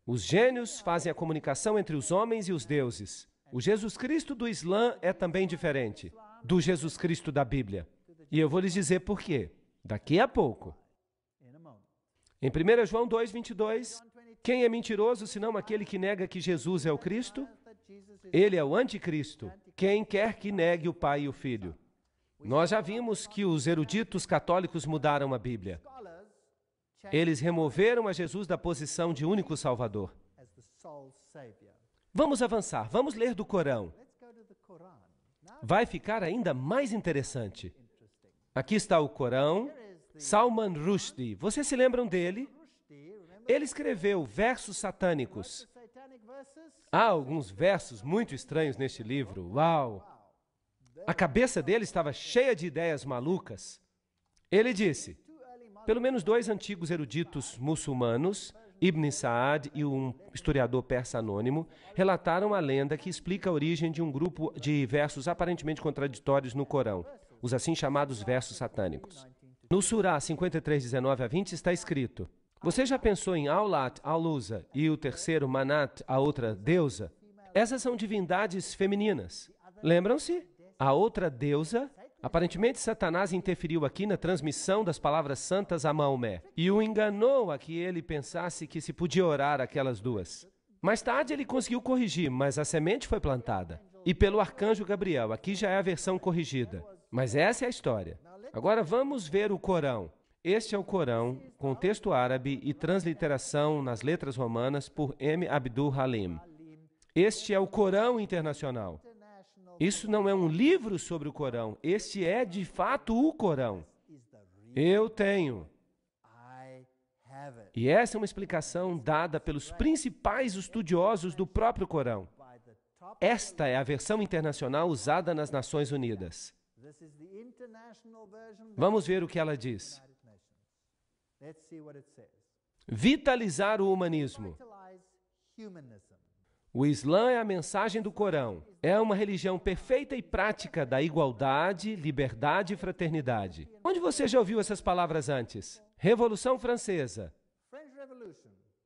S1: Os gênios fazem a comunicação entre os homens e os deuses. O Jesus Cristo do Islã é também diferente do Jesus Cristo da Bíblia. E eu vou lhes dizer por quê, daqui a pouco. Em 1 João 2:22, quem é mentiroso senão aquele que nega que Jesus é o Cristo? Ele é o anticristo, quem quer que negue o Pai e o Filho. Nós já vimos que os eruditos católicos mudaram a Bíblia. Eles removeram a Jesus da posição de único Salvador. Vamos avançar, vamos ler do Corão. Vai ficar ainda mais interessante. Aqui está o Corão, Salman Rushdie. Vocês se lembram dele? Ele escreveu versos satânicos. Há alguns versos muito estranhos neste livro. Uau! A cabeça dele estava cheia de ideias malucas. Ele disse, pelo menos 2 antigos eruditos muçulmanos, Ibn Saad e um historiador persa anônimo, relataram a lenda que explica a origem de um grupo de versos aparentemente contraditórios no Corão, os assim chamados versos satânicos. No Surá 53, 19 a 20 está escrito, você já pensou em Aulat, Al-Uzza e o terceiro Manat, a outra deusa? Essas são divindades femininas. Lembram-se? A outra deusa, aparentemente Satanás interferiu aqui na transmissão das palavras santas a Maomé e o enganou a que ele pensasse que se podia orar aquelas duas. Mais tarde ele conseguiu corrigir, mas a semente foi plantada. E pelo arcanjo Gabriel, aqui já é a versão corrigida. Mas essa é a história. Agora vamos ver o Corão. Este é o Corão, com texto árabe e transliteração nas letras romanas por M. Abdul Halim. Este é o Corão Internacional. Isso não é um livro sobre o Corão, este é de fato o Corão. Eu tenho. E essa é uma explicação dada pelos principais estudiosos do próprio Corão. Esta é a versão internacional usada nas Nações Unidas. Vamos ver o que ela diz. Vitalizar o humanismo. O Islã é a mensagem do Corão. É uma religião perfeita e prática da igualdade, liberdade e fraternidade. Onde você já ouviu essas palavras antes? Revolução Francesa.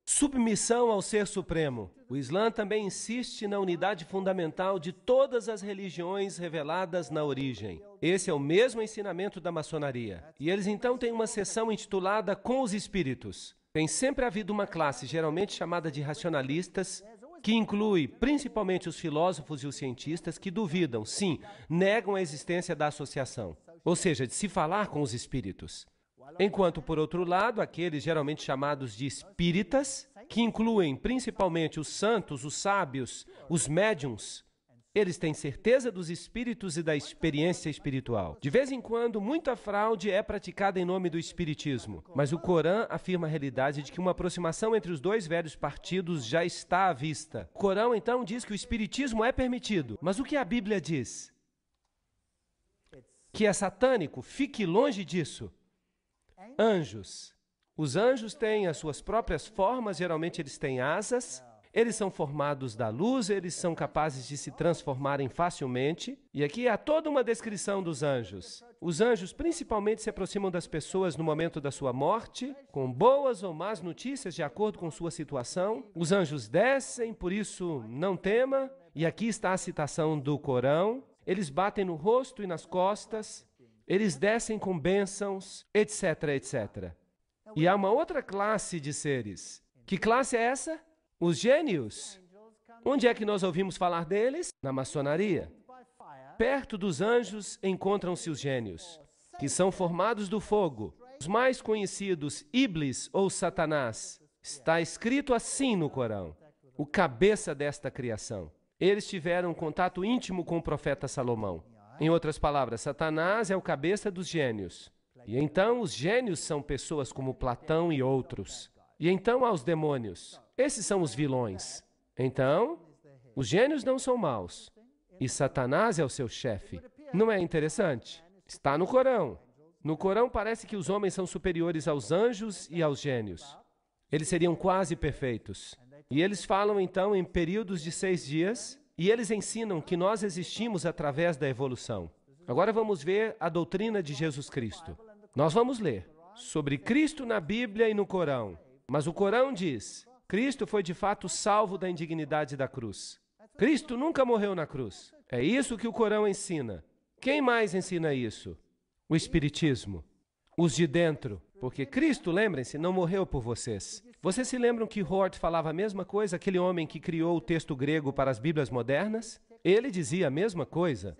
S1: Submissão ao Ser Supremo. O Islã também insiste na unidade fundamental de todas as religiões reveladas na origem. Esse é o mesmo ensinamento da maçonaria. E eles então têm uma seção intitulada Com os Espíritos. Tem sempre havido uma classe, geralmente chamada de racionalistas, que inclui principalmente os filósofos e os cientistas que duvidam, sim, negam a existência da associação, ou seja, de se falar com os espíritos. Enquanto, por outro lado, aqueles geralmente chamados de espíritas, que incluem principalmente os santos, os sábios, os médiuns, eles têm certeza dos espíritos e da experiência espiritual. De vez em quando, muita fraude é praticada em nome do espiritismo, mas o Corão afirma a realidade de que uma aproximação entre os dois velhos partidos já está à vista. O Corão, então, diz que o espiritismo é permitido, mas o que a Bíblia diz? Que é satânico, fique longe disso. Anjos. Os anjos têm as suas próprias formas, geralmente eles têm asas, eles são formados da luz, eles são capazes de se transformarem facilmente. E aqui há toda uma descrição dos anjos. Os anjos principalmente se aproximam das pessoas no momento da sua morte, com boas ou más notícias de acordo com sua situação. Os anjos descem, por isso não tema. E aqui está a citação do Corão. Eles batem no rosto e nas costas. Eles descem com bênçãos, etc, etc. E há uma outra classe de seres. Que classe é essa? Os gênios. Onde é que nós ouvimos falar deles? Na maçonaria. Perto dos anjos encontram-se os gênios, que são formados do fogo. Os mais conhecidos, Iblis ou Satanás. Está escrito assim no Corão. O cabeça desta criação. Eles tiveram um contato íntimo com o profeta Salomão. Em outras palavras, Satanás é o cabeça dos gênios. E então os gênios são pessoas como Platão e outros. E então há os demônios. Esses são os vilões. Então, os gênios não são maus. E Satanás é o seu chefe. Não é interessante? Está no Corão. No Corão parece que os homens são superiores aos anjos e aos gênios. Eles seriam quase perfeitos. E eles falam então em períodos de 6 dias, e eles ensinam que nós existimos através da evolução. Agora vamos ver a doutrina de Jesus Cristo. Nós vamos ler sobre Cristo na Bíblia e no Corão. Mas o Corão diz, Cristo foi de fato salvo da indignidade da cruz. Cristo nunca morreu na cruz. É isso que o Corão ensina. Quem mais ensina isso? O Espiritismo. Os de dentro. Porque Cristo, lembrem-se, não morreu por vocês. Vocês se lembram que Hort falava a mesma coisa, aquele homem que criou o texto grego para as Bíblias modernas? Ele dizia a mesma coisa,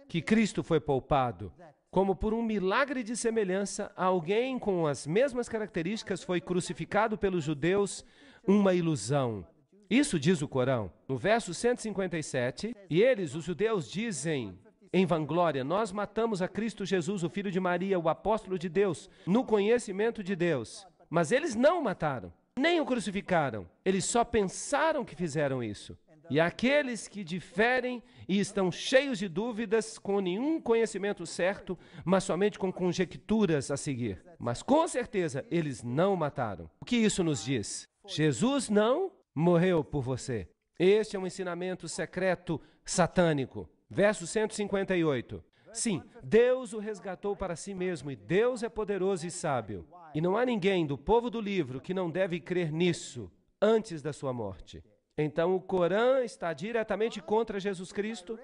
S1: que Cristo foi poupado. Como por um milagre de semelhança, alguém com as mesmas características foi crucificado pelos judeus, uma ilusão. Isso diz o Corão, no verso 157, e eles, os judeus, dizem em vanglória: nós matamos a Cristo Jesus, o filho de Maria, o apóstolo de Deus, no conhecimento de Deus. Mas eles não o mataram, nem o crucificaram. Eles só pensaram que fizeram isso. E aqueles que diferem e estão cheios de dúvidas, com nenhum conhecimento certo, mas somente com conjecturas a seguir. Mas com certeza eles não o mataram. O que isso nos diz? Jesus não morreu por você. Este é um ensinamento secreto satânico. Verso 158. Sim, Deus o resgatou para si mesmo, e Deus é poderoso e sábio. E não há ninguém do povo do livro que não deve crer nisso antes da sua morte. Então o Corão está diretamente contra Jesus Cristo,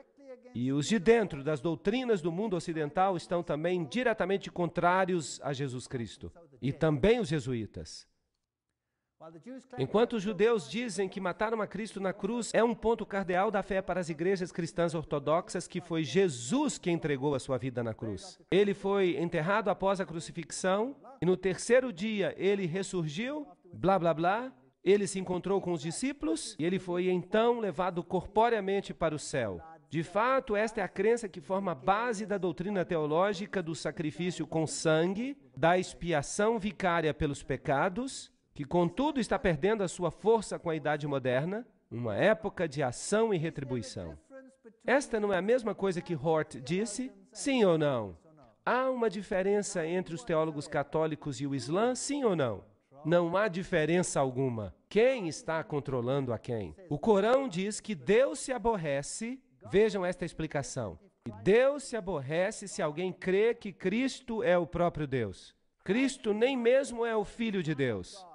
S1: e os de dentro das doutrinas do mundo ocidental estão também diretamente contrários a Jesus Cristo, e também os jesuítas. Enquanto os judeus dizem que mataram a Cristo na cruz é um ponto cardeal da fé para as igrejas cristãs ortodoxas, que foi Jesus que entregou a sua vida na cruz. Ele foi enterrado após a crucifixão, e no terceiro dia ele ressurgiu, blá blá blá. Ele se encontrou com os discípulos e ele foi então levado corporeamente para o céu. De fato, esta é a crença que forma a base da doutrina teológica do sacrifício com sangue, da expiação vicária pelos pecados, que contudo está perdendo a sua força com a Idade Moderna, uma época de ação e retribuição. Esta não é a mesma coisa que Hort disse? Sim ou não? Há uma diferença entre os teólogos católicos e o Islã? Sim ou não? Não há diferença alguma. Quem está controlando a quem? O Corão diz que Deus se aborrece. Vejam esta explicação. Deus se aborrece se alguém crê que Cristo é o próprio Deus. Cristo nem mesmo é o Filho de Deus,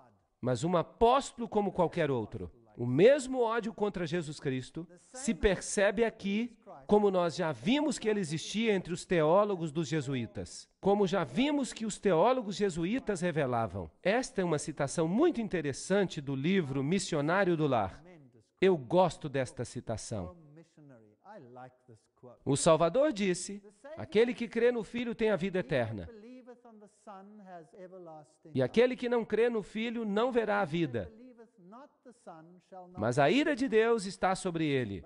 S1: mas um apóstolo como qualquer outro. O mesmo ódio contra Jesus Cristo se percebe aqui, como nós já vimos que ele existia entre os teólogos dos jesuítas, como já vimos que os teólogos jesuítas revelavam. Esta é uma citação muito interessante do livro Missionário do Lar. Eu gosto desta citação. O Salvador disse: aquele que crê no Filho tem a vida eterna, e aquele que não crê no Filho não verá a vida, mas a ira de Deus está sobre ele.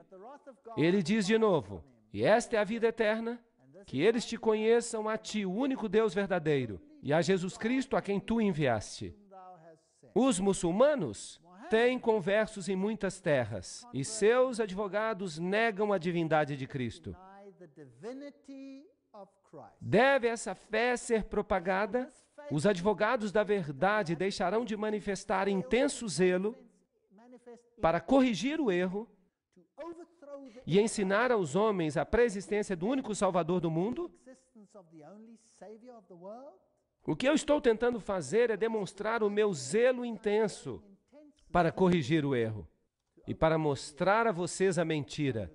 S1: Ele diz de novo: e esta é a vida eterna, que eles te conheçam a ti, o único Deus verdadeiro, e a Jesus Cristo a quem tu enviaste. Os muçulmanos têm conversos em muitas terras, e seus advogados negam a divindade de Cristo. Deve essa fé ser propagada? Os advogados da verdade deixarão de manifestar intenso zelo para corrigir o erro e ensinar aos homens a pré-existência do único Salvador do mundo? O que eu estou tentando fazer é demonstrar o meu zelo intenso para corrigir o erro e para mostrar a vocês a mentira.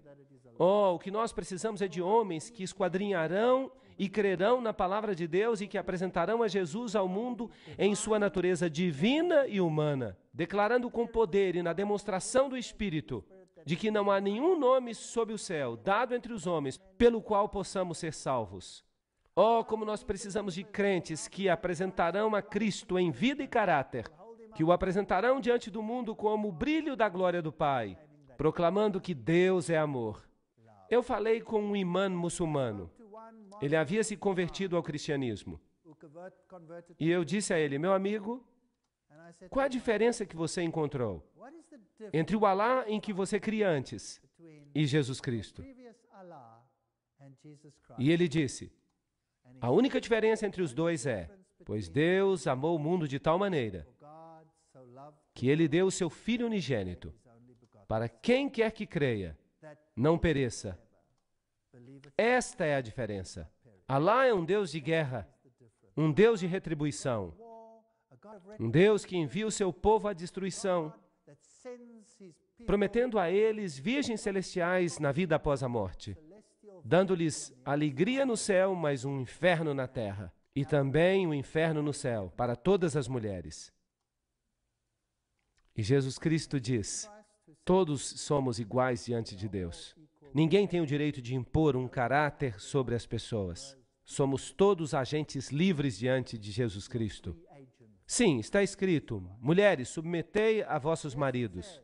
S1: Oh, o que nós precisamos é de homens que esquadrinharão e crerão na palavra de Deus e que apresentarão a Jesus ao mundo em sua natureza divina e humana, declarando com poder e na demonstração do Espírito de que não há nenhum nome sob o céu dado entre os homens pelo qual possamos ser salvos. Oh, como nós precisamos de crentes que apresentarão a Cristo em vida e caráter, que o apresentarão diante do mundo como o brilho da glória do Pai, proclamando que Deus é amor. Eu falei com um imã muçulmano. Ele havia se convertido ao cristianismo. E eu disse a ele: meu amigo, qual a diferença que você encontrou entre o Alá em que você cria antes e Jesus Cristo? E ele disse: a única diferença entre os dois é, pois Deus amou o mundo de tal maneira que Ele deu o seu Filho unigênito, para quem quer que creia, não pereça. Esta é a diferença. Alá é um Deus de guerra, um Deus de retribuição, um Deus que envia o seu povo à destruição, prometendo a eles virgens celestiais na vida após a morte, dando-lhes alegria no céu, mas um inferno na terra, e também um inferno no céu para todas as mulheres. E Jesus Cristo diz: todos somos iguais diante de Deus. Ninguém tem o direito de impor um caráter sobre as pessoas. Somos todos agentes livres diante de Jesus Cristo. Sim, está escrito: mulheres, submetei a vossos maridos.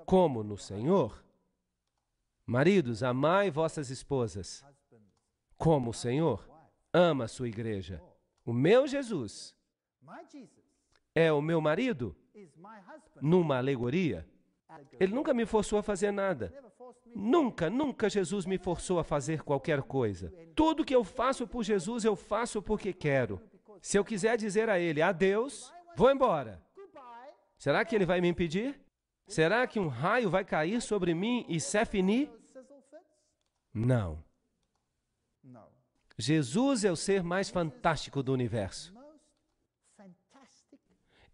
S1: como no Senhor. Maridos, amai vossas esposas, como o Senhor ama a sua igreja. O meu Jesus é o meu marido numa alegoria. Ele nunca me forçou a fazer nada. Nunca Jesus me forçou a fazer qualquer coisa. Tudo que eu faço por Jesus, eu faço porque quero. Se eu quiser dizer a Ele adeus, vou embora. Será que Ele vai me impedir? Será que um raio vai cair sobre mim e c'est fini? Não. Jesus é o ser mais fantástico do universo.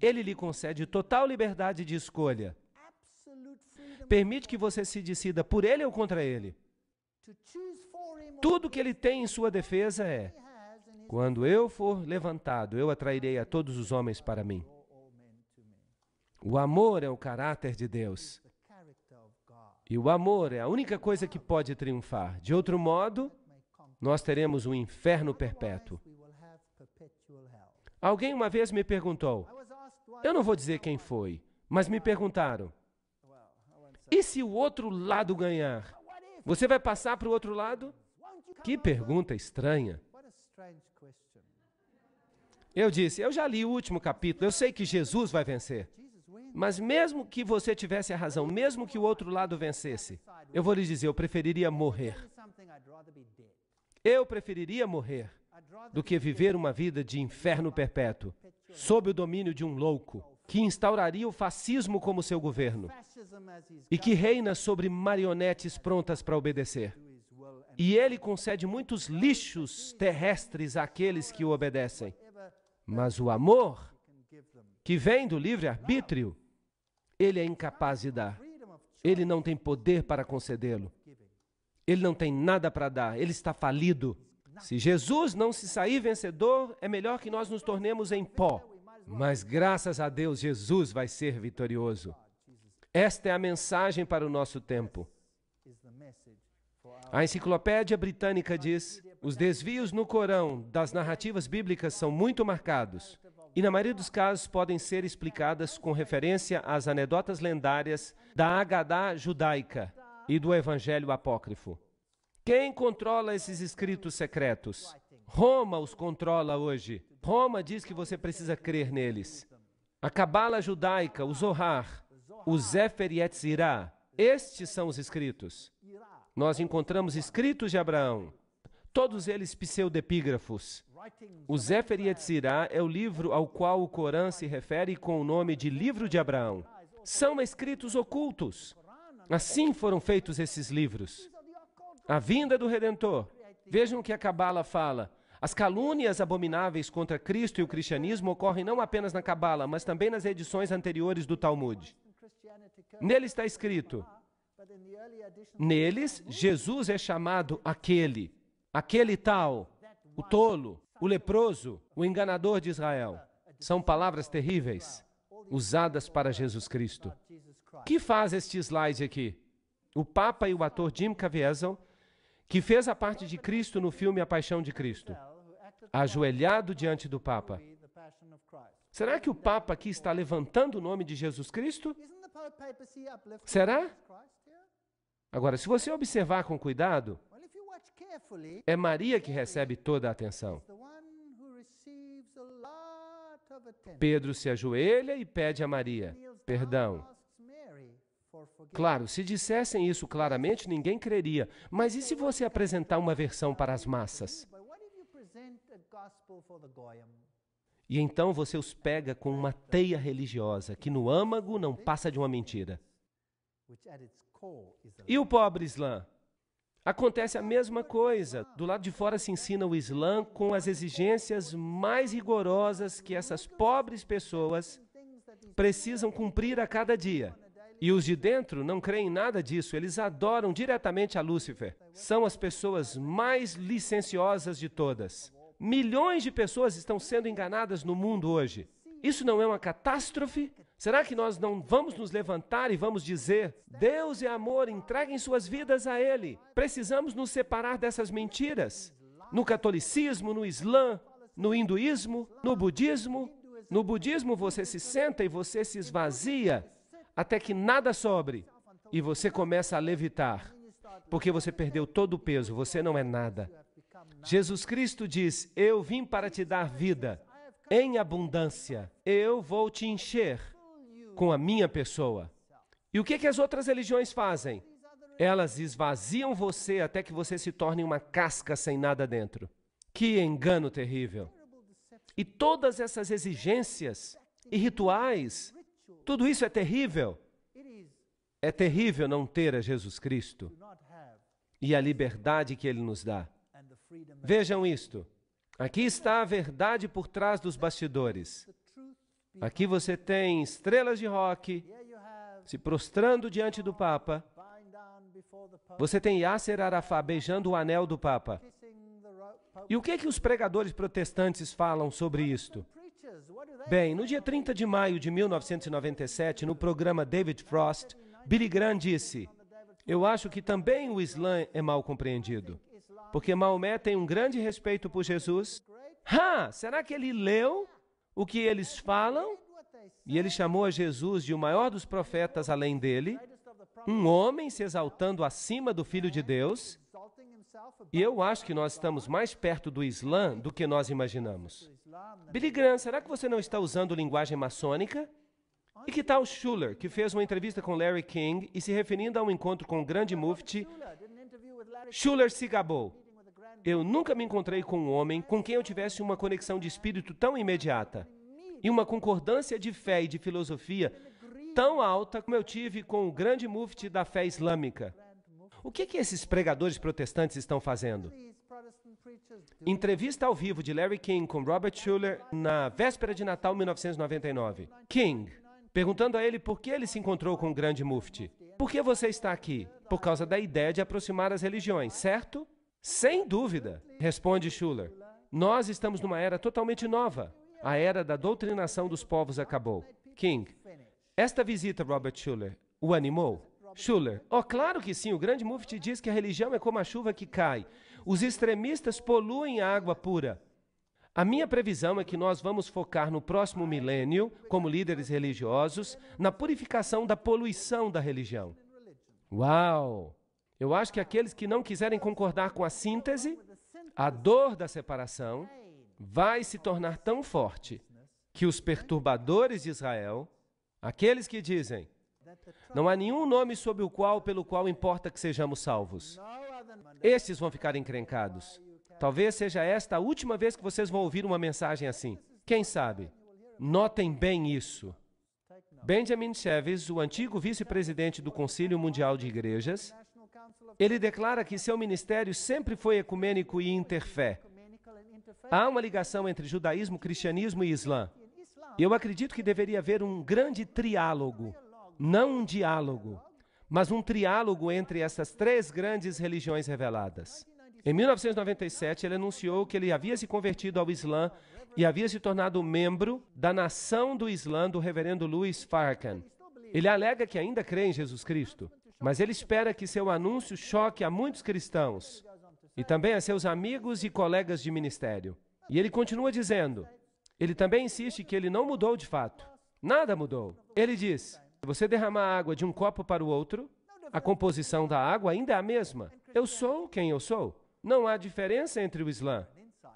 S1: Ele lhe concede total liberdade de escolha. Permite que você se decida por Ele ou contra Ele. Tudo que Ele tem em sua defesa é: quando eu for levantado, eu atrairei a todos os homens para mim. O amor é o caráter de Deus. E o amor é a única coisa que pode triunfar. De outro modo, nós teremos um inferno perpétuo. Alguém uma vez me perguntou, eu não vou dizer quem foi, mas me perguntaram, e se o outro lado ganhar? Você vai passar para o outro lado? Que pergunta estranha. Eu disse, eu já li o último capítulo, eu sei que Jesus vai vencer. Mas mesmo que você tivesse a razão, mesmo que o outro lado vencesse, eu vou lhe dizer, eu preferiria morrer. Eu preferiria morrer do que viver uma vida de inferno perpétuo, sob o domínio de um louco, que instauraria o fascismo como seu governo e que reina sobre marionetes prontas para obedecer. E ele concede muitos lixos terrestres àqueles que o obedecem. Mas o amor, que vem do livre-arbítrio, ele é incapaz de dar. Ele não tem poder para concedê-lo. Ele não tem nada para dar. Ele está falido. Se Jesus não se sair vencedor, é melhor que nós nos tornemos em pó. Mas graças a Deus, Jesus vai ser vitorioso. Esta é a mensagem para o nosso tempo. A Enciclopédia Britânica diz, os desvios no Corão das narrativas bíblicas são muito marcados e, na maioria dos casos, podem ser explicadas com referência às anedotas lendárias da Agadá judaica e do Evangelho apócrifo. Quem controla esses escritos secretos? Roma os controla hoje. Roma diz que você precisa crer neles. A Cabala judaica, o Zohar, o Sefer Yetzirah, estes são os escritos. Nós encontramos escritos de Abraão, todos eles pseudepígrafos. O Sefer Yetzirah é o livro ao qual o Corão se refere com o nome de Livro de Abraão. São escritos ocultos. Assim foram feitos esses livros. A vinda do Redentor. Vejam o que a Cabala fala. As calúnias abomináveis contra Cristo e o cristianismo ocorrem não apenas na Cabala, mas também nas edições anteriores do Talmud. Nele está escrito, neles, Jesus é chamado aquele tal, o tolo, o leproso, o enganador de Israel. São palavras terríveis, usadas para Jesus Cristo. O que faz este slide aqui? O Papa e o ator Jim Caviezel, que fez a parte de Cristo no filme A Paixão de Cristo, ajoelhado diante do Papa. Será que o Papa aqui está levantando o nome de Jesus Cristo? Será? Agora, se você observar com cuidado, é Maria que recebe toda a atenção. Pedro se ajoelha e pede a Maria perdão. Claro, se dissessem isso claramente, ninguém creria. Mas e se você apresentar uma versão para as massas? E então você os pega com uma teia religiosa, que no âmago não passa de uma mentira. E o pobre Islã? Acontece a mesma coisa. Do lado de fora se ensina o Islã com as exigências mais rigorosas que essas pobres pessoas precisam cumprir a cada dia. E os de dentro não creem em nada disso, eles adoram diretamente a Lúcifer. São as pessoas mais licenciosas de todas. Milhões de pessoas estão sendo enganadas no mundo hoje. Isso não é uma catástrofe? Será que nós não vamos nos levantar e vamos dizer, Deus é amor, entreguem suas vidas a Ele. Precisamos nos separar dessas mentiras. No catolicismo, no Islã, no hinduísmo, no budismo. No budismo você se senta e você se esvazia até que nada sobre. e você começa a levitar, porque você perdeu todo o peso, você não é nada. Jesus Cristo diz, eu vim para te dar vida em abundância. Eu vou te encher com a minha pessoa. E o que as outras religiões fazem? Elas esvaziam você até que você se torne uma casca sem nada dentro. Que engano terrível! E todas essas exigências e rituais, tudo isso é terrível. É terrível não ter a Jesus Cristo e a liberdade que Ele nos dá. Vejam isto. Aqui está a verdade por trás dos bastidores. Aqui você tem estrelas de rock se prostrando diante do Papa. Você tem Yasser Arafat beijando o anel do Papa. E o que os pregadores protestantes falam sobre isto? Bem, no dia 30 de maio de 1997, no programa David Frost, Billy Graham disse, eu acho que também o Islã é mal compreendido, porque Maomé tem um grande respeito por Jesus. Será que ele leu o que eles falam? E ele chamou a Jesus de o maior dos profetas além dele, um homem se exaltando acima do Filho de Deus. E eu acho que nós estamos mais perto do Islã do que nós imaginamos. Billy Graham, será que você não está usando linguagem maçônica? E que tal Schuller, que fez uma entrevista com Larry King e se referindo a um encontro com o grande mufti, Schuller se gabou. Eu nunca me encontrei com um homem com quem eu tivesse uma conexão de espírito tão imediata e uma concordância de fé e de filosofia tão alta como eu tive com o grande mufti da fé islâmica. O que esses pregadores protestantes estão fazendo? Entrevista ao vivo de Larry King com Robert Schuller na véspera de Natal 1999. King, perguntando a ele por que ele se encontrou com o grande mufti. Por que você está aqui? Por causa da ideia de aproximar as religiões, certo? Sem dúvida, responde Schuller. Nós estamos numa era totalmente nova. A era da doutrinação dos povos acabou. King, esta visita, Robert Schuller, o animou? Schuller, claro que sim, o grande mufti diz que a religião é como a chuva que cai. Os extremistas poluem a água pura. A minha previsão é que nós vamos focar no próximo milênio, como líderes religiosos, na purificação da poluição da religião. Uau! Eu acho que aqueles que não quiserem concordar com a síntese, a dor da separação, vai se tornar tão forte que os perturbadores de Israel, aqueles que dizem, não há nenhum nome pelo qual importa que sejamos salvos. Estes vão ficar encrencados. Talvez seja esta a última vez que vocês vão ouvir uma mensagem assim. Quem sabe? Notem bem isso. Benjamin Cheves, o antigo vice-presidente do Concílio Mundial de Igrejas, ele declara que seu ministério sempre foi ecumênico e interfé. Há uma ligação entre judaísmo, cristianismo e islã. Eu acredito que deveria haver um grande triálogo. Não um diálogo, mas um triálogo entre essas três grandes religiões reveladas. Em 1997, ele anunciou que ele havia se convertido ao Islã e havia se tornado membro da Nação do Islã do reverendo Louis Farrakhan. Ele alega que ainda crê em Jesus Cristo, mas ele espera que seu anúncio choque a muitos cristãos e também a seus amigos e colegas de ministério. E ele continua dizendo, ele também insiste que ele não mudou de fato. Nada mudou. Ele diz, se você derramar água de um copo para o outro, a composição da água ainda é a mesma. Eu sou quem eu sou. Não há diferença entre o Islã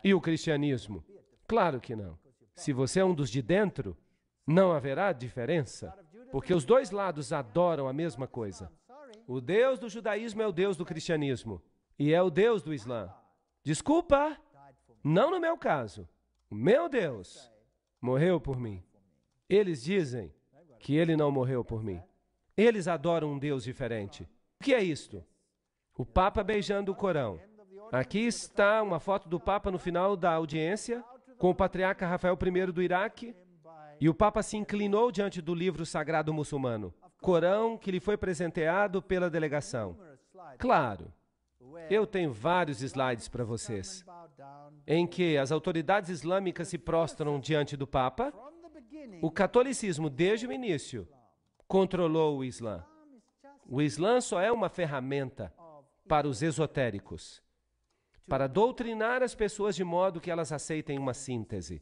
S1: e o cristianismo. Claro que não. Se você é um dos de dentro, não haverá diferença, porque os dois lados adoram a mesma coisa. O Deus do judaísmo é o Deus do cristianismo e é o Deus do Islã. Desculpa, não no meu caso. O meu Deus morreu por mim. Eles dizem que ele não morreu por mim. Eles adoram um Deus diferente. O que é isto? O Papa beijando o Corão. Aqui está uma foto do Papa no final da audiência, com o patriarca Rafael I do Iraque, e o Papa se inclinou diante do livro sagrado muçulmano, Corão, que lhe foi presenteado pela delegação. Claro, eu tenho vários slides para vocês, em que as autoridades islâmicas se prostram diante do Papa. O catolicismo, desde o início, controlou o Islã. O Islã só é uma ferramenta para os esotéricos, para doutrinar as pessoas de modo que elas aceitem uma síntese.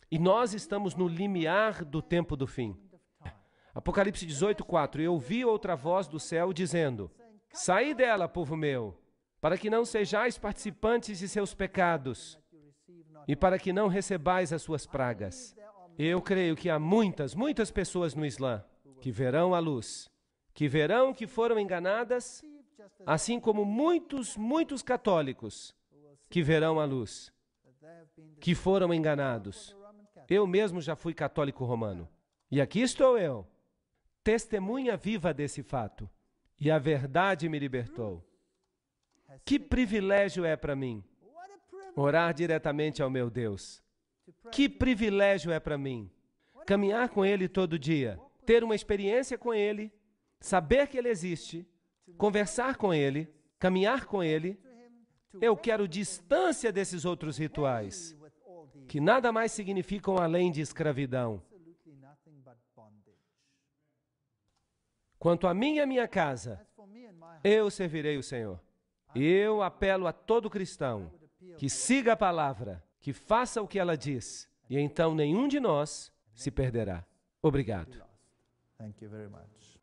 S1: E nós estamos no limiar do tempo do fim. Apocalipse 18:4. Eu ouvi outra voz do céu dizendo: saí dela, povo meu, para que não sejais participantes de seus pecados e para que não recebais as suas pragas. Eu creio que há muitas pessoas no Islã que verão a luz, que verão que foram enganadas, assim como muitos católicos que verão a luz, que foram enganados. Eu mesmo já fui católico romano. E aqui estou eu, testemunha viva desse fato. E a verdade me libertou. Que privilégio é para mim orar diretamente ao meu Deus. Que privilégio é para mim caminhar com Ele todo dia, ter uma experiência com Ele, saber que Ele existe, conversar com Ele, caminhar com Ele. Eu quero distância desses outros rituais, que nada mais significam além de escravidão. Quanto a mim e a minha casa, eu servirei o Senhor. Eu apelo a todo cristão que siga a palavra, que faça o que ela diz, e então nenhum de nós se perderá. Obrigado.
S2: Thank you very much.